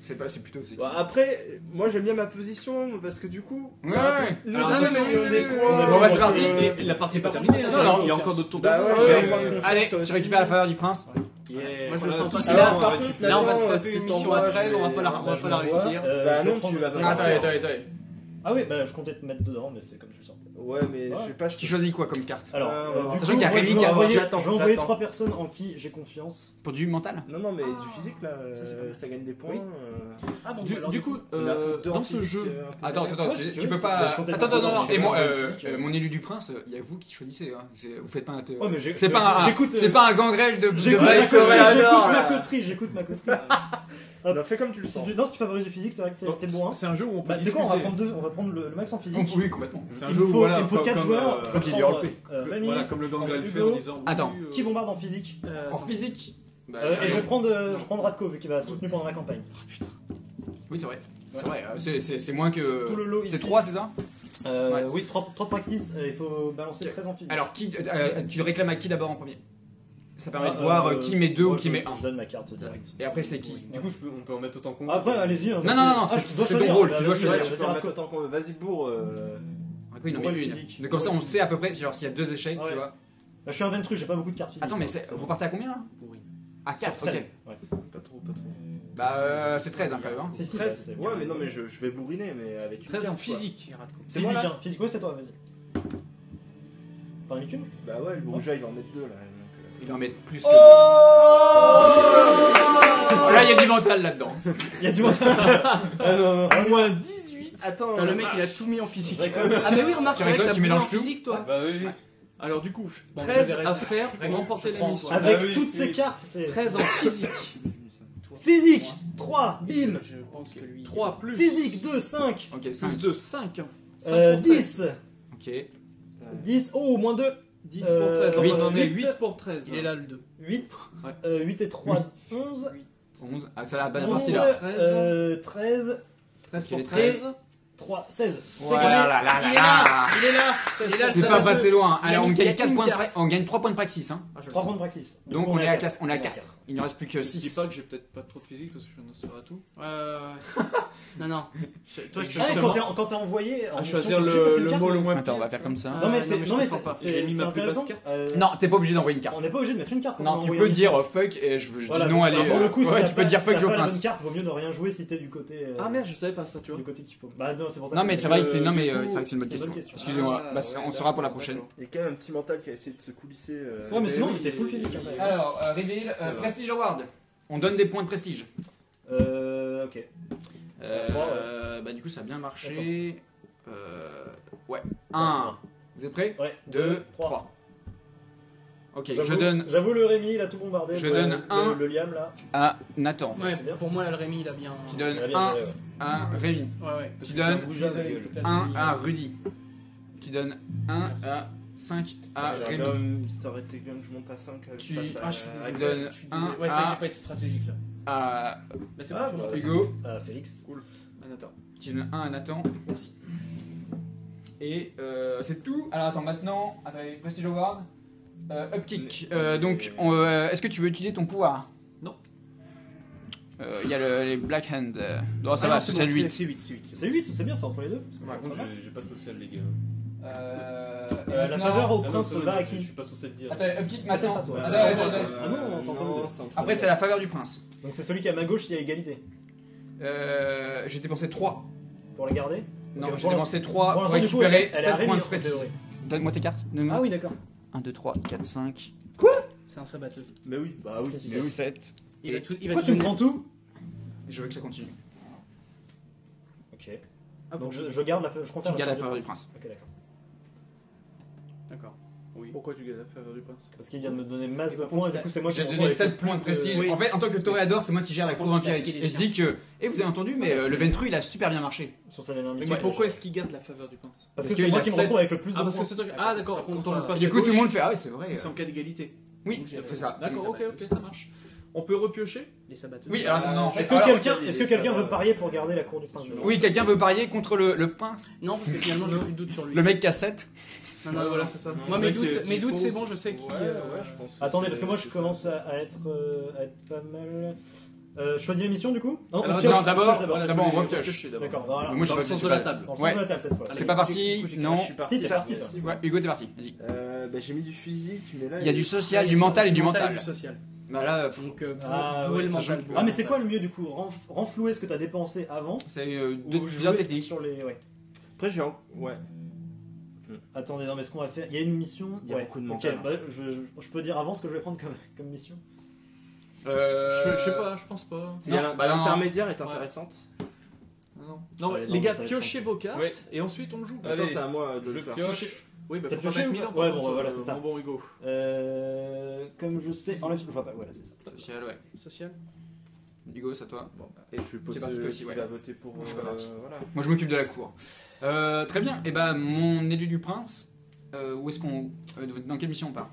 C'est plutôt sexy. Bah, après, moi j'aime bien ma position parce que du coup. Ouais, bah, ouais. une Alors, autre non, position, mais- des points. Bon, bah, c'est parti. Et la partie est pas terminée. hein. Non, non. Il y a encore d'autres tours de Bah jeu. ouais, Ouais. je vais prendre confiance, Allez, toi tu aussi. récupères la faveur du prince. Yeah. Moi, je le sens pas. tout Là, ça. par contre, Là, on va se Nathan, taper si une mission t'envoies, à 13, on va je pas la réussir. Bah non, tu vas pas. Attends. Ah oui, bah je comptais te mettre dedans, mais c'est comme je le sens. Ouais, mais je sais pas. Tu choisis quoi comme carte? Alors, Ouais, du sachant coup, qu'il y a moi, Rémi je vais qui a- envoyer- J'attends, je vais envoyer j'attends. 3 personnes en qui j'ai confiance. Pour du mental? Non, mais du physique là, ça gagne des points. Oui. Ah bon, Du, alors, du coup, on a un peu deux en dans ce physique, jeu, un peu Attends, derrière. Ouais, si tu tu veux, peux c'est- pas. je comptais Attends, pas non, dedans, et moi, j'ai physique, mon élu du prince, il y a vous qui choisissez. Hein. Vous faites pas un. Ouais, mais C'est pas un. j'écoute. C'est pas un gangrel de. J'écoute de ma base. coterie, j'adore, là. j'écoute ma coterie. Bah, fais comme tu le sens. Non, si tu favorises du physique, c'est vrai que t'es bon. Hein. c'est un jeu où on peut Bah, tu sais discuter. quoi, on va prendre le max en physique. Oui, complètement. C'est un Il jeu me où faut, voilà, il me faut 4 joueurs. faut qu'il y ait Orpé. Rémi, Voilà, comme le gangrel fait Hugo. en disant. Attends. oui, Qui bombarde en physique En physique. Bah, Et je vais prendre Radko vu qu'il va soutenu pendant la campagne. Oui, c'est vrai. C'est vrai. C'est moins que. Tout le lot C'est ici. 3, c'est ça? Ouais. Oui, 3 praxis, il faut balancer 13 en physique. Alors, tu réclames à qui d'abord en premier? Ça permet de Ah, voir qui met 2 ou qui met 1. Je donne ma carte direct. Et après, c'est qui? Du coup, on peut en mettre autant qu'on veut. Après, allez-y. hein. Non, Ah, c'est je dois c'est ton choisir. rôle, Bah, tu dois vas-y, choisir. Ouais, tu peux vas-y, en mettre Radko. autant qu'on veut. Vas-y, bourre. Après, il en met Rôle une. physique. Donc, comme ça, on sait à peu près. Genre, s'il y a 2 échecs, Ouais. tu vois. Bah, je suis un ventru, j'ai pas beaucoup de cartes physiques. Attends, mais C'est vous bon. partez à combien là? Oui. À 4, Sur 13. ok. Ouais. Pas trop, pas trop. Bah, c'est 13 hein, quand même. Hein. Si, 13. c'est Ouais, mais non, mais je vais bourriner, mais avec une 13 en carte, quoi. physique. C'est Physique, moi, là hein. Physique, ouais, c'est toi, vas-y. T'en as mis qu'une? Bah ouais, le bourgeois il va en mettre 2 là. Il va en mettre plus que. Oh Là, il y a du mental là-dedans. Il y a du monde. Moins 18. Attends, Putain, le mec il a tout mis en physique. Je récolte. Ah, mais oui, remarque, Tu c'est vrai que récoltes, t'as tu tout mis en mélanges tout. physique toi. Bah oui. Alors du coup, Bon, 13 j'avais à raison. faire pour Rémi, remporter je la prends, mission. toi. Avec Bah oui, toutes ces oui. cartes, c'est. 13 en physique. Physique 3, bim. Je pense que lui. 3 plus. Physique 2, 5. Ok, Plus 5. 2, 5. 10. Ok. 10. Oh, moins 2. 10 pour 13. huit. On en est 8. 8 pour 13. Il est là le 2. 8. Ouais. 8 et 3, 11. 11. Ah, ça la bonne 11, partie là. 13. 13 pour Il est 13. 3, 16. C'est Voilà, gagné. là, là, là, Il est là. là. Il est là. Il est là. C'est ça pas va passé se- loin. Il Alors, a on mis- gagne il y a 4 une points de carte. on gagne 3 points de praxis. Hein. Ah, je le 3 sais. points de praxis. Donc, on est à 4. On est à 4. Il ne reste plus que Je dis 6. pas que j'ai peut-être pas trop de physique parce que je suis un à tout. Non, non. Toi, je te Ah, Justement. quand t'es envoyé. en À mission, choisir t'es obligé de mettre une le carte. mot le moins Attends, on va pire. faire comme ça. Non, mais Ah, c'est non, mais non, je mais te sens pas. c'est- J'ai mis c'est ma plus basse intéressant. carte. Non, t'es pas obligé d'envoyer une carte. On n'est pas obligé de mettre une carte. quand Non, on tu envoie peux une dire mission. fuck et je dis Voilà, non, allez. pour le coup, si ouais, t'as tu peux pas- dire si fuck t'as au pas la bonne prince. carte, vaut mieux ne rien jouer si t'es du côté. Ah merde, je savais pas ça, tu vois. Du côté qu'il faut. Bah non, c'est pour ça. Non, que mais c'est- c'est vrai que c'est du non, mais coup, c'est vrai que c'est une bonne c'est une bonne question. question. Excusez-moi. Ah, Bah, ouais, on saura pour la d'accord, prochaine. d'accord. Il y a quand même un petit mental qui a essayé de se coulisser. Ouais, mais sinon, oui, t'es full physique. hein. Alors, reveal, va. Prestige Award. On donne des points de prestige. Ok. Bah, du coup, ça a bien marché. Ouais. 1. Vous êtes prêts? Ouais. 2, 3. Ok, je J'avoue- donne J'avoue, le Rémi, il a tout bombardé. Je Ouais, donne le- un. Le liam là. à Nathan. Ouais, c'est bien. pour moi, là, le Rémi, il a bien. Tu donnes Il a bien 1 géré, ouais. à Rémi. Ouais, ouais. Tu donnes Bouge la gueule. 1 à Rudy. Tu donnes 1 à 5 à J'aurais Rémi. bien- Ça aurait été bien que je monte à 5 Tu- face à Ah, je suis Tu désolé. donnes Je suis 1 désolé. Ouais, c'est vrai que à j'ai pas été stratégique là. à Bah, c'est Ah, bon, bah, je Hugo. Félix. Ah, attends. Tu donnes 1 à Nathan. Merci. Et c'est tout. Alors attends, maintenant, attendez, Prestige Award. Upkick. Donc, est-ce que tu veux utiliser ton pouvoir? Non. Il y a les Black Hand. Non, ça va, c'est bon, 8. C'est 8, c'est 8. C'est 8, c'est bien, c'est entre les deux. Par contre, Ça va. j'ai pas de social, les gars. La faveur au Ah non, prince c'est va vrai, à qui? Je suis pas censé le dire. Attends, Upkick Attends, maintenant. toi. Attends. Ah non, c'est entre nous deux. Après, c'est la faveur du prince. Donc c'est celui qui est à ma gauche s'il y a égalité. J'ai dépensé 3. Pour la garder. Non, Ok, j'ai pour dépensé 3 pour l'instant, du coup, récupérer elle est à 7 Rémi, points de en prestige. théorie. Donne-moi tes cartes. Ah oui, d'accord. 1, 2, 3, 4, 5, C'est un sabateux. Mais oui, bah oui. C'est- 7. Il va tout. Il va Pourquoi tout tu me donner. prends tout? Je veux que ça continue. Ok. Ah, Donc bon, je garde la faveur. Je Tu conserve gardes la faveur du prince. Ok, d'accord. D'accord. Oui. Pourquoi tu gagnes la faveur du prince? Parce qu'il vient de me donner masse de par points et contre, du coup c'est moi qui J'ai me donné retrouve avec 7 le points de plus de- prestige. Oui. En fait, en tant que toréador, c'est moi qui gère la cour Par contre, vampirique. il a Et je dis que. Et vous avez entendu, mais le Ventru il a super bien marché. Sur sa dernière Mais mission. pourquoi est-ce qu'il garde la faveur du prince? Parce que Parce c'est qu'il moi a qui me sept- retrouve avec le plus de Ah, parce points. que c'est toi qui. Ah, d'accord, quand on le passe Du à coup, tout le gauche, monde fait. Ah oui, c'est vrai. c'est en cas d'égalité. Oui, c'est ça. D'accord, ok, ça marche. On peut repiocher? Les sabateux. Oui, alors attends, non. en fait, Est-ce que alors- quelqu'un veut parier pour garder la cour du prince? Oui, quelqu'un veut parier contre le prince? Non, parce que finalement, j'ai plus de doute sur lui. Le mec qui a 7? Non, non, Ouais, non, voilà, non. c'est ça. Moi, Le mes mec doutes, qui mes doutes, pose- c'est bon, je sais qui. Ouais, je pense. Attendez, parce que moi je commence à être pas mal. Choisis la mission du coup. Non, Alors, on pioche, non, on d'abord, pioche Voilà, d'abord, je on vais repioche. repiocher d'abord. D'accord, voilà. Moi, je Dans le sais sens pas, de la table. Dans le Ouais. sens de la table cette fois. T'es pas parti? Non. Je suis parti. Si, t'es parti toi. Ouais, Hugo, t'es parti. Vas-y. Bah, j'ai mis du physique, mais là. Il y a du social, du mental et du mental. Du social. Bah là, Donc, Ah, où est ouais, le mental sachant Ah, mais c'est quoi le mieux du coup? Renflouer ce que t'as dépensé avant c'est ou deux jouer techniques. sur les. Ouais. Après, j'ai. Ouais. Attendez, non, mais ce qu'on va faire. Il y a une mission. Il y a beaucoup de Ok, mental. bah, je peux dire avant ce que je vais prendre comme mission. Je sais pas, je pense pas. Il y a Non, bah non. l'intermédiaire est intéressante. Non, non Ouais, les non, gars, mais ça va être piochez vos cartes Ouais. et ensuite on le joue. Allez, Attends, c'est à moi de Je le faire. pioche. Oui, bah T'as faut pas pioché mettre ou 1000 pas ans. Ouais, par bon, contre, voilà, c'est ça. Mon bon Hugo. Comme je sais. Enlève, je vois pas. Voilà, c'est ça. Social, ouais. Social. Hugo, c'est à toi. Bon, bah, Et je suppose t'es parti toi aussi, qu'il ouais. va voter pour. Je suis pas parti. Voilà. Moi, je m'occupe de la cour. Très bien. Et bah, mon élu du prince. Où est-ce qu'on. Dans quelle mission on part?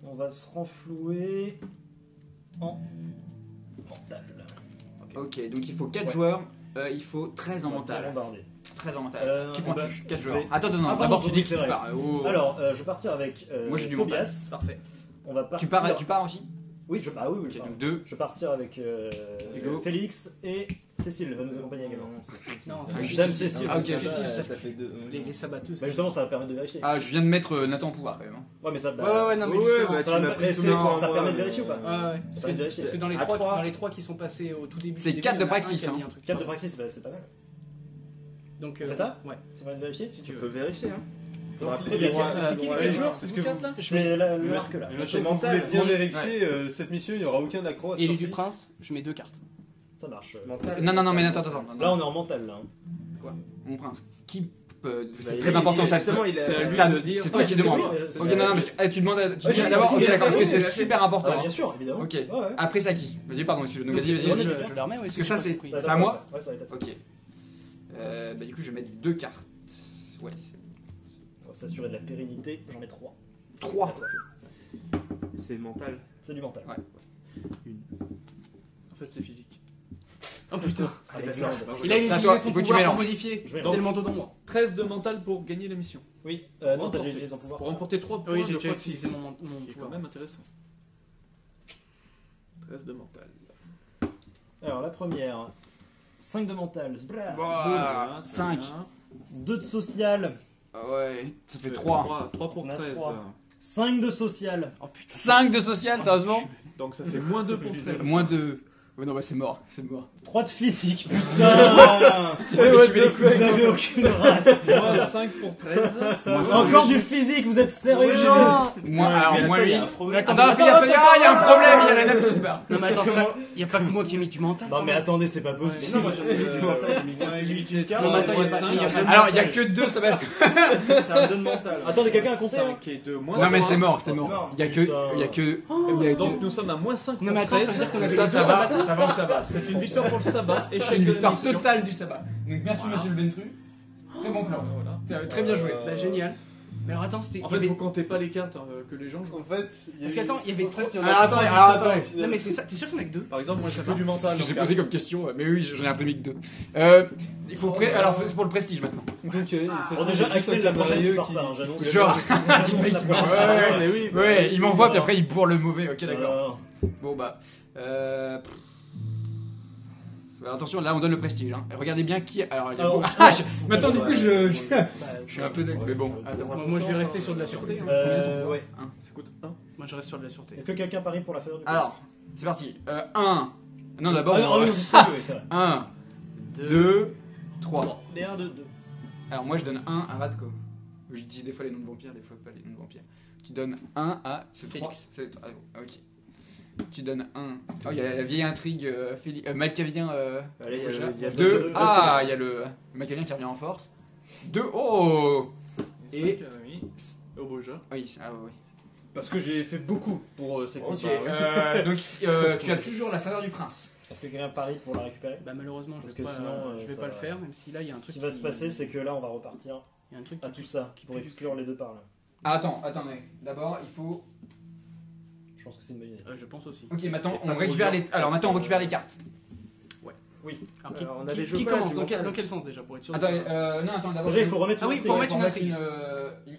On va se renflouer en mental. Ok, donc il faut 4 Ouais. joueurs. Il faut 13 en On va bien mental. bombarder. 13 en mental. Qui bah, prends-tu? 4 je joueurs. vais- Attends, non, Ah, d'abord pardon, tu dis oui, que c'est tu vrai. pars. Oh. Alors, je vais partir avec Moi, j'ai du Tobias. Parfait. On va partir. Tu pars aussi? Oui, ah oui, Ok, je pars. donc 2. Je vais partir avec Hugo. Félix et Cécile va nous accompagner également. Non, c'est Non, c'est Dame Cécile. Cécile. Ah, ok, c'est Cécile, ça. ça fait deux. Les sabateuses. Bah justement, ça va permettre de vérifier. Ah, je viens de mettre Nathan au pouvoir quand même. Hein. Ouais, mais ça. Ouais, non, mais Ouais, justement. bah, ça tu va- m'as mais pris tous c'est- mes points, ça moi, permet de mais- vérifier ou pas Ouais, Ça permet de vérifier. parce que dans les, À trois, trois. dans les trois qui sont passés au tout début. C'est du 4 début, de il y en a un praxis, qui a hein. mis un truc. 4 de praxis, bah, c'est pas mal. Donc, On fait ça Ouais, Ça permet de vérifier si Tu tu peux veux. vérifier, hein. Faudra Faudra peut-être voir- vérifier. C'est qui Ouais, les ouais, joueurs? c'est C'est ce vous que 4 là? Je mets le arc là. Mais C'est si vous mental. voulez bien Ouais. vérifier cette mission, il n'y aura aucun accro à Élu sortir. du prince, je mets 2 cartes. Ça marche. Mental. Non, mais attends. Là, on est en mental là. Mon prince. Qui peut. C'est Bah, très il- important ça. justement, il C'est à a. lui Tiens, de dire. c'est toi qui c'est demandes. oui, mais c'est- Ok, non, parce que tu demandes. Tu Ouais, dis j'ai- d'abord, c'est- ok, d'accord, parce que c'est c'est- super important. Ah, bien sûr, évidemment. Ok. Ouais, ouais. Après, c'est à qui? Vas-y, pardon, excuse-moi. Donc, vas-y, Donc, vas-y. je- Je le remets, ouais. Parce que ça, c'est- compris. Ça, c'est à moi? Ouais, ça va être à toi. Ok. Bah, du coup, je vais mettre 2 cartes. Ouais. On va s'assurer de la pérennité. J'en ai 3. 3. C'est mental. C'est du mental. Ouais. En fait, c'est physique. Oh putain. Avec l'ordre. Il a C'est à utilisé toi, son il faut que tu pouvoir pour mélanges. modifier. Je vais C'était le manteau d'ombre. 13 de mental pour gagner la mission. Oui, non, t'as Remporter. déjà utilisé son pouvoir. Pour remporter 3 points Oui, de j'ai déjà praxis. utilisé mon Ce qui est quand pouvoir. même intéressant. 13 de mental. Alors, la première 5 de mental. Zbra. Bah, 5. 2 de social. Ah ouais, ça fait 3. 3 pour On a 13. 3. 5 de social. Oh putain. 5 de social, sérieusement? Donc ça fait moins 2 pour 13. Moins 2. Ouais, non, bah, c'est mort. C'est mort. 3 de physique, putain. Ouais, Vous avez aucune race. Moins 5 pour 13. Encore du physique, vous êtes sérieux? Moins, alors, mais moins attends, il y 8. a un problème. Attends, il y a un problème, il y a rien à qui se barre. Non, mais attends, ça. Il y a pas que moi qui ai mis du mental. Non mais attendez, c'est pas possible. Non, moi j'en ai mis du mental, j'ai mis Ouais, 8 j'ai cartes. Non, mais attends, il y a pas- il y a pas- Alors, il y a que 2, ça va être. C'est un 2 de mental. Attendez, quelqu'un a compté? 5 et 2 moins Non, mais 3. c'est mort, c'est C'est mort. mort. Il y a que. Il y a que. il y a Donc que- nous sommes à moins 5 pour Non, mais attends, ça 13. veut dire qu'on a Ça, ça va, ça va ou ça va. C'est une victoire pour le sabbat. C'est Échec une de la victoire mission. totale du sabbat. Donc, merci, monsieur le Ventru. Très bon plan. Voilà. Très bien joué. Bah, génial. Mais alors attends, c'était. En il y fait, avait- vous comptez pas les cartes que les gens jouent. En fait, il y a Parce eu- qu'attends, il y avait en fait, trop- il y en a Alors, trois attendez, du alors, sabbat, attendez. au final. Non, mais c'est ça. T'es sûr qu'il y en a que 2? Par exemple, moi j'ai que du mental. J'ai donc, posé comme question, mais oui, j'en ai imprimé que 2. Il faut alors c'est pour le prestige maintenant. Donc, Bon, déjà, Axel, la prochaine, tu pars pas, hein, j'annonce. Genre, J'annonce dis le mec, la il prochaine. m'envoie. Ouais, mais oui. ouais, il m'envoie puis après il bourre le mauvais. Ok, d'accord. Alors, Bon bah. Attention, là on donne le prestige. Hein. Regardez bien qui. Alors, il y a Alors, beaucoup- maintenant du coup je suis un peu dingue, mais bon. Attends. Moi, je vais rester sur de la sûreté. hein. ouais. Ça coûte 1. Moi, je reste sur de la sûreté. Est-ce que quelqu'un parie pour la faveur du Alors, c'est parti. 1. Non, d'abord. Ah, oui, oui, ça va. 1, 2, 3. Et 1, 2, 2. Alors moi je donne 1 à Radko. J'utilise des fois les noms de vampires, des fois pas les noms de vampires. Tu donnes 1 à... C'est Félix. 3. Ok. Tu donnes 1. Oh, il y a la vieille intrigue Malkavien. Allez, il y a 2. Ah, il y a le Malkavien qui revient en force. 2. Oh. Et- 5 oui. Au beau jeu. Oui, ah oui. Parce que j'ai fait beaucoup pour cette Ok, mission. donc tu as toujours la faveur du prince. Est-ce que quelqu'un parie pour la récupérer? Bah, malheureusement, Parce je vais que pas, sinon, je vais ça pas le va. faire, même si là, il y a un Ce truc qui va se passer, c'est que là, on va repartir Il y a un truc à tout ça pour exclure les deux par là. Ah, attendez. D'abord, il faut... Je pense que c'est une bonne idée. Je pense aussi. Ok, maintenant Et on pas récupère trop les... dur. Alors maintenant on récupère les cartes. Oui. Alors, On avait joué qui quoi, là, commence du dans mental quel sens déjà pour être sûr Attends, non, attends, d'abord. Déjà, il faut remettre Ah oui, une faut intrigue. remettre une intrigue.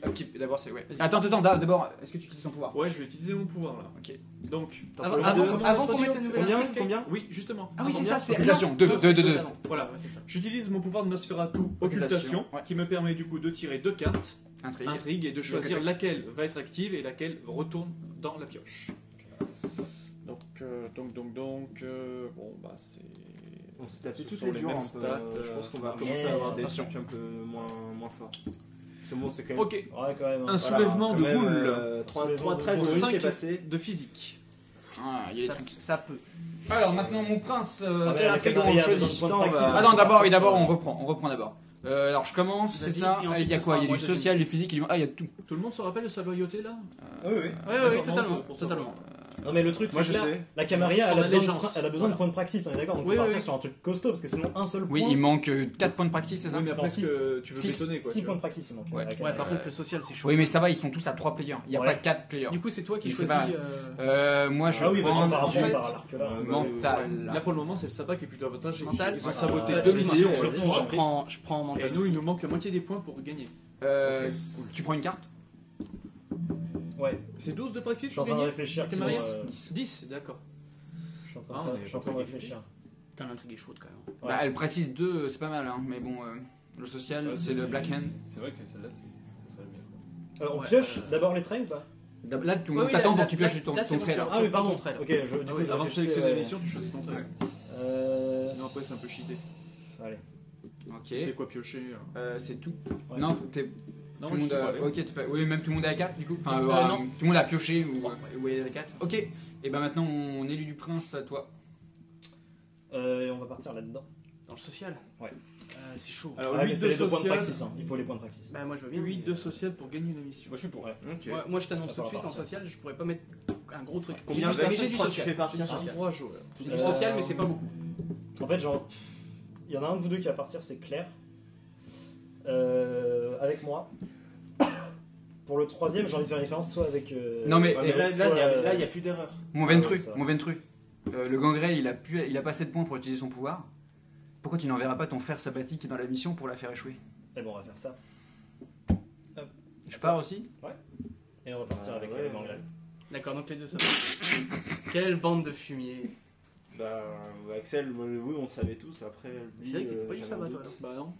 Ok, d'abord, c'est. Ouais. Vas-y. Attends, d'abord, est-ce que tu utilises ton pouvoir? Ouais, je vais utiliser mon pouvoir là. Ok. Donc, Avant qu'on mette la nouvelle Combien intrigue. Combien oui, justement. Ah oui, c'est ça, c'est. Occultation, non, deux, non, deux, c'est deux, deux deux. avant. Voilà. Ouais, c'est ça. J'utilise mon pouvoir de Nosferatu Occultation, Occultation, ouais. qui me permet du coup de tirer 2 cartes, Intrigue. intrigue, et de choisir laquelle va être active et laquelle retourne dans la pioche. Donc, bon bah c'est. On s'est tapé Ce toutes sont les les durs mêmes un peu. stats, Je pense qu'on va mais commencer à avoir des attention. trucs un peu moins forts. C'est bon, c'est quand même. Ok, Ouais, quand même. hein. un soulèvement de boule 3-13 pour de 5 qui est passé. de physique. Ah, il y a des Ça- trucs. Ça peut. Alors maintenant, mon prince, Ah, quelle mais intrigue la on Camarilla a choisit? besoin de points de Ah, praxis. Ah non, d'abord, on reprend d'abord. Alors je commence, c'est Vas-y, ça. et ensuite, Il y a ce quoi? sera Il y a moi, du deuxième. social, du physique, il y a tout. Tout le monde se rappelle de sa loyauté là Oui, oui. Ouais, D'accord, totalement. non, pour Totalement. Non, mais le truc, Moi c'est je que là, sais. la Camarilla, Sur elle a la besoin de légence. elle a besoin de Voilà. points de praxis, on est d'accord? Donc Oui, faut oui, partir oui. sur un truc costaud, parce que sinon un seul point. Oui, il manque 4 points de praxis, c'est ça? Oui, mais après, Non, est-ce que tu veux Six- m'étonner quoi 6 tu points vois de praxis, il manque. Ouais. à la Ouais, Camarilla. par contre, le social, c'est chaud. Oui, mais ça va, ils sont tous à 3 players. Il n'y a Ouais. pas 4 players. Du coup, c'est toi qui Mais c'est choisis. Moi je Ah oui, bah prends ça par en rapport fait, par l'arc là. mental. Là pour le moment, c'est le sabbat qui est plutôt avantageux. Mental. Ils ont Ouais. saboté Euh, 2 excuse-moi, missions. surtout, vas-y. Je prends Et mental. nous, aussi. il nous manque la moitié des points pour gagner. Tu prends une carte? Ouais, C'est 12 de praxis je suis en pour train de gagner réfléchir. T'es pour, marié 10, d'accord. Je suis en Ah, train on de est faire- je suis en train de pas réfléchir. Putain, l'intrigue est chaude quand même. Ouais. Bah, elle praxis 2, c'est pas mal, hein. Mais bon, le social, c'est le black hand. C'est vrai que celle-là, ça serait bien. On Ouais, pioche d'abord les traits ou pas? Là, tout le Ouais, monde oui, t'attend là, pour que tu là, pioches ton là, c'est trait bon, là. Ah oui, pardon. Ton trait, là. Ok, du Ah coup, oui, je avant de réfléchissais, sélectionner ouais. l'émission, tu choisis ton trait. Sinon après, c'est un peu cheaté. Allez. Ok. Tu sais quoi piocher C'est tout. Ouais. Non, Non, tout le je monde sais pas. a... allez. Ok, oui, même tout le monde est à 4 du coup. Enfin, non. tout le monde a pioché ou est à 4. Ok. Et ben maintenant, on élu du prince à toi. Et on va partir là-dedans. Dans le social. Ouais. C'est chaud. Alors, Ah, mais 8 c'est de les 2 points de social. praxis, hein. Il faut les points de praxis. Bah, moi je veux bien. 8 de social pour gagner une émission. Moi, je suis pour. Ouais. Ok. Moi je t'annonce Ça tout de va suite en partir. social, je pourrais pas mettre un gros truc. Combien de J'ai du personnes tu social. fais partir J'ai du social. 3 joueurs. J'ai du social, mais c'est pas beaucoup. En fait, genre, il y en a un de vous deux qui va partir, c'est Claire. Avec moi. Pour le troisième, j'ai envie de faire une différence soit avec. Non, mais- soit- Là, il n'y a plus d'erreur. Mon Ah ouais, Ventru, ça. mon Ventru. Le Gangrel, il a pas assez de points pour utiliser son pouvoir. Pourquoi tu n'enverras pas ton frère Sabati qui est dans la mission pour la faire échouer? Et bon, on va faire ça. Je pars aussi? Et on va partir avec ouais, Gangrel. D'accord, donc les deux ça va. Quelle bande de fumier. Bah, Axel, oui, on savait tous. Après, lui, C'est vrai que t'étais pas du j'avais sabbat, un toi, doute. Bah non.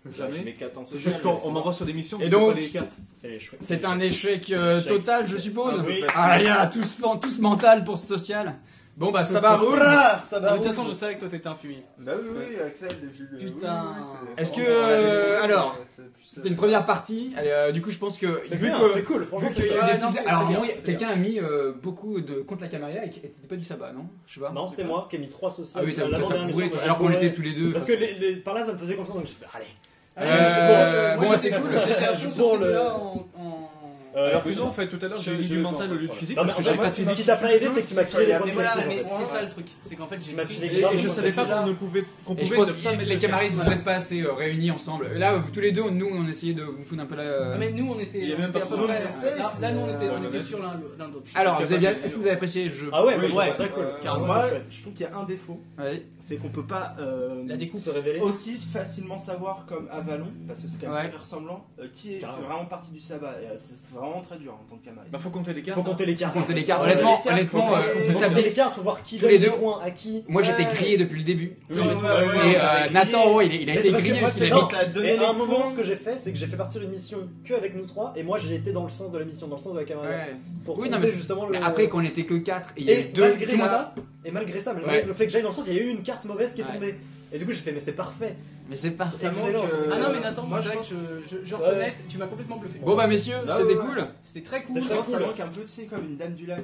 Bah, Jamais. Je mets 4 ans C'est juste qu'on m'envoie sur des missions, Et mais j'ai donc- pas les cartes. C'est les chouettes. C'est un échec Échec. total, je suppose. Un peu facile. Ah là là, tous mental pour ce social. Bon bah ça va. Hurrah, ça Ah, va. mais de toute façon, je savais que toi t'étais un fumier. Bah oui, Axel, depuis le. Putain. oui, c'est- Est-ce que, on l'avait dit, alors, c'est plus- C'était une première partie. Allez, du coup, je pense que C'était vu bien, que c'était cool. Franchement, vu qu'il y c'était a bien. des non, petites- c'est alors bien, moi, c'est quelqu'un a mis beaucoup de contre la caméra et c'était pas du sabbat, non? Je sais pas. Non, c'était moi qui ai mis 3 sociaux. Ah oui, t'as l'avant-dernière prouvé, mission, alors qu'on j'ai était bourré. tous les deux. Parce que par là, ça me faisait confiance, donc je fais allez. Bon, c'est cool. J'étais à fond Pour sur le- celui-là Alors que non, en fait, tout à l'heure, j'ai mis du mental au lieu de physique. Non, mais parce en que fait, j'avais pas de ce physique. qui t'a pas aidé, c'est que tu m'as filé les points de Mais voilà, praxis. mais en fait. c'est ça le truc. C'est qu'en fait, j'ai Tu m'as pris- filé Et grave je de savais pas points de qu'on Et je pouvait pense ne pas que mettre les de camaristes, cartes. vous n'êtes pas assez réunis ensemble. Là, tous les deux, nous, on essayait de vous foutre un peu Ah, la. mais nous on était Il y a même on était pas à peu trop près. de safe. Là, nous on était honnête. sur l'un l'autre. Alors, vous avez bien. Est-ce que vous avez apprécié le jeu? Ah ouais, moi je Ouais. trouve ça très cool. Carrément, Moi, c'est chouette. je trouve qu'il y a un défaut, Ouais. c'est qu'on peut pas La découpe. Se révéler. aussi facilement savoir comme Avalon, parce que c'est quand même Ouais. très ressemblant, qui est fait Carrément. vraiment partie du sabbat. Et, c'est vraiment très dur en tant que camariste. Bah, faut compter les cartes. Faut compter les cartes. Compter les cartes. Ouais, Honnêtement, les cartes, honnêtement, faut vous compter saviez- les cartes, faut voir qui tous donne les des deux. points à qui. Moi, j'étais Ouais. grillé depuis le début. Oui, Ouais, ouais, ouais, Et ouais, ouais. Nathan, ouais, il a Mais été c'est parce que grillé moi, parce qu'il c'est a non, mis. t'as donné Et les à un moment, points. ce que j'ai fait, c'est que j'ai fait partir une mission que avec nous trois, et moi j'ai été dans le sens de la mission, dans le sens de la caméra, Ouais. pour Oui, trouver non, mais justement le. Mais après, qu'on était que 4 et il y a eu Et 2. malgré ça, malgré Ouais. le fait que j'aille dans le sens, il y a eu une carte mauvaise qui est Ouais. tombée. Et du coup, j'ai fait, mais c'est parfait. Mais c'est pas. C'est excellent. manque, c'est Ah non, mais excellent. Nathan, Moi, c'est je vrai que pense- je reconnais, tu m'as complètement bluffé. Bon, bah, messieurs, Ah, c'était ouais, cool. C'était très cool. C'était Je très pense que ça cool. manque un peu, tu sais, comme une dame du lac.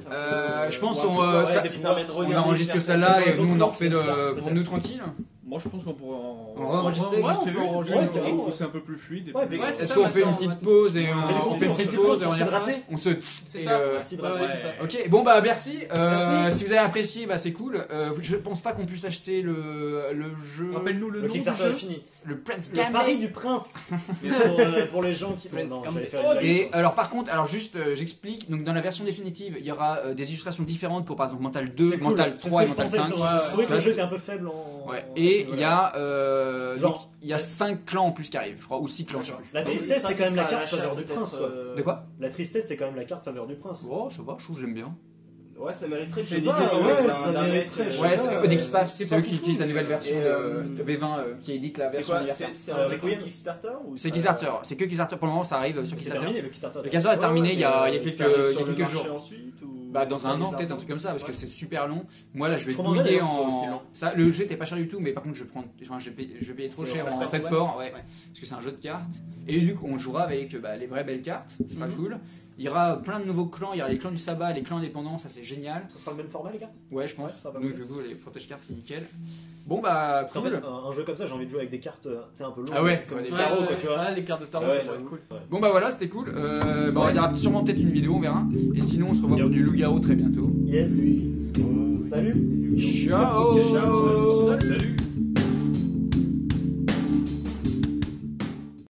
Je pense qu'on on, ça- qui permet de On regarder enregistre les celle-là personnes. et nous on en refait Peut-être. pour nous tranquille. Moi, je pense qu'on pourrait On va enregistrer, ouais, on peut enregistrer, ouais, carrément. où c'est un peu plus fluide. et Ouais, puis- mais c'est Est-ce ça, qu'on fait une maintenant, petite maintenant. pause et Ça fait des on fait une petites petite pauses pause et pour on y s'hydrater. repasse. On se. C'est et, ça. S'hydrater, Ouais, c'est ça. Ok, bon bah merci. Merci. Si vous avez apprécié, bah c'est cool. Je pense pas qu'on puisse acheter le jeu. Rappelle-nous le Le nom du Kickstarter est jeu. fini. Le Prince Le Gambit. pari du prince. pour les gens qui. Prince Non, Gambit. j'allais faire une Et blague. alors par contre, alors juste j'explique. Donc dans la version définitive, il y aura des illustrations différentes pour par exemple Mental 2, C'est cool. Mental C'est 3 ce et que je Mental pensais, 5. justement. Je trouvais que le Ouais. jeu était un peu faible en. Ouais. en Et Et il y a Genre- il y a 5 clans en plus qui arrivent, je crois, ou 6 clans, je sais plus. La tristesse, c'est quand même la carte faveur du prince, quoi. De quoi? La tristesse, c'est quand même la carte faveur du prince. Oh, ça va, je trouve que j'aime bien. Ouais, ça mériterait. C'est je sais l'idée, pas, ouais, d'un- ça d'un mériterait, mec, je sais Ouais, pas, c'est Onyx Pass, c'est c'est pas eux qui foufou. utilisent la nouvelle version Et, de V20 qui édite la C'est version quoi? anniversaire. C'est un Requiem. truc Kickstarter ou C'est Kickstarter, c'est que Kickstarter pour le moment, ça arrive sur C'est Kickstarter. terminé le Kickstarter. Le Kickstarter est terminé il y a quelques jours. Ensuite, ou... Bah dans un an des peut-être un arts. truc comme ça parce que c'est super long. Moi là je vais Je comprendrais, douiller d'ailleurs, en c'est aussi long. ça, le jeu était pas cher du tout mais par contre je vais payer trop C'est cher en en frais frais de de port, ouais, ouais. parce que c'est un jeu de cartes. Et du coup on jouera avec les vraies belles cartes, ce sera Mhm. cool. Il y aura plein de nouveaux clans, il y aura les clans du sabbat, les clans indépendants, ça c'est génial. Ça sera le même format, les cartes? Ouais je pense. Ouais, ça va Donc bouger. du coup les protège cartes c'est nickel. Bon bah En fait, cool. un jeu comme ça, j'ai envie de jouer avec des cartes un peu longues. Ah ouais, comme ouais, des des tarots, Ouais, quoi, tu vois. ouais, les cartes de tarot, Ouais, ça pourrait j'avoue. être cool. Ouais. Bon bah voilà c'était cool. Bah, il y aura sûrement peut-être une vidéo, on verra. Et sinon on se revoit pour du loup-garou très bientôt. Yes. Salut. Ciao. Ciao.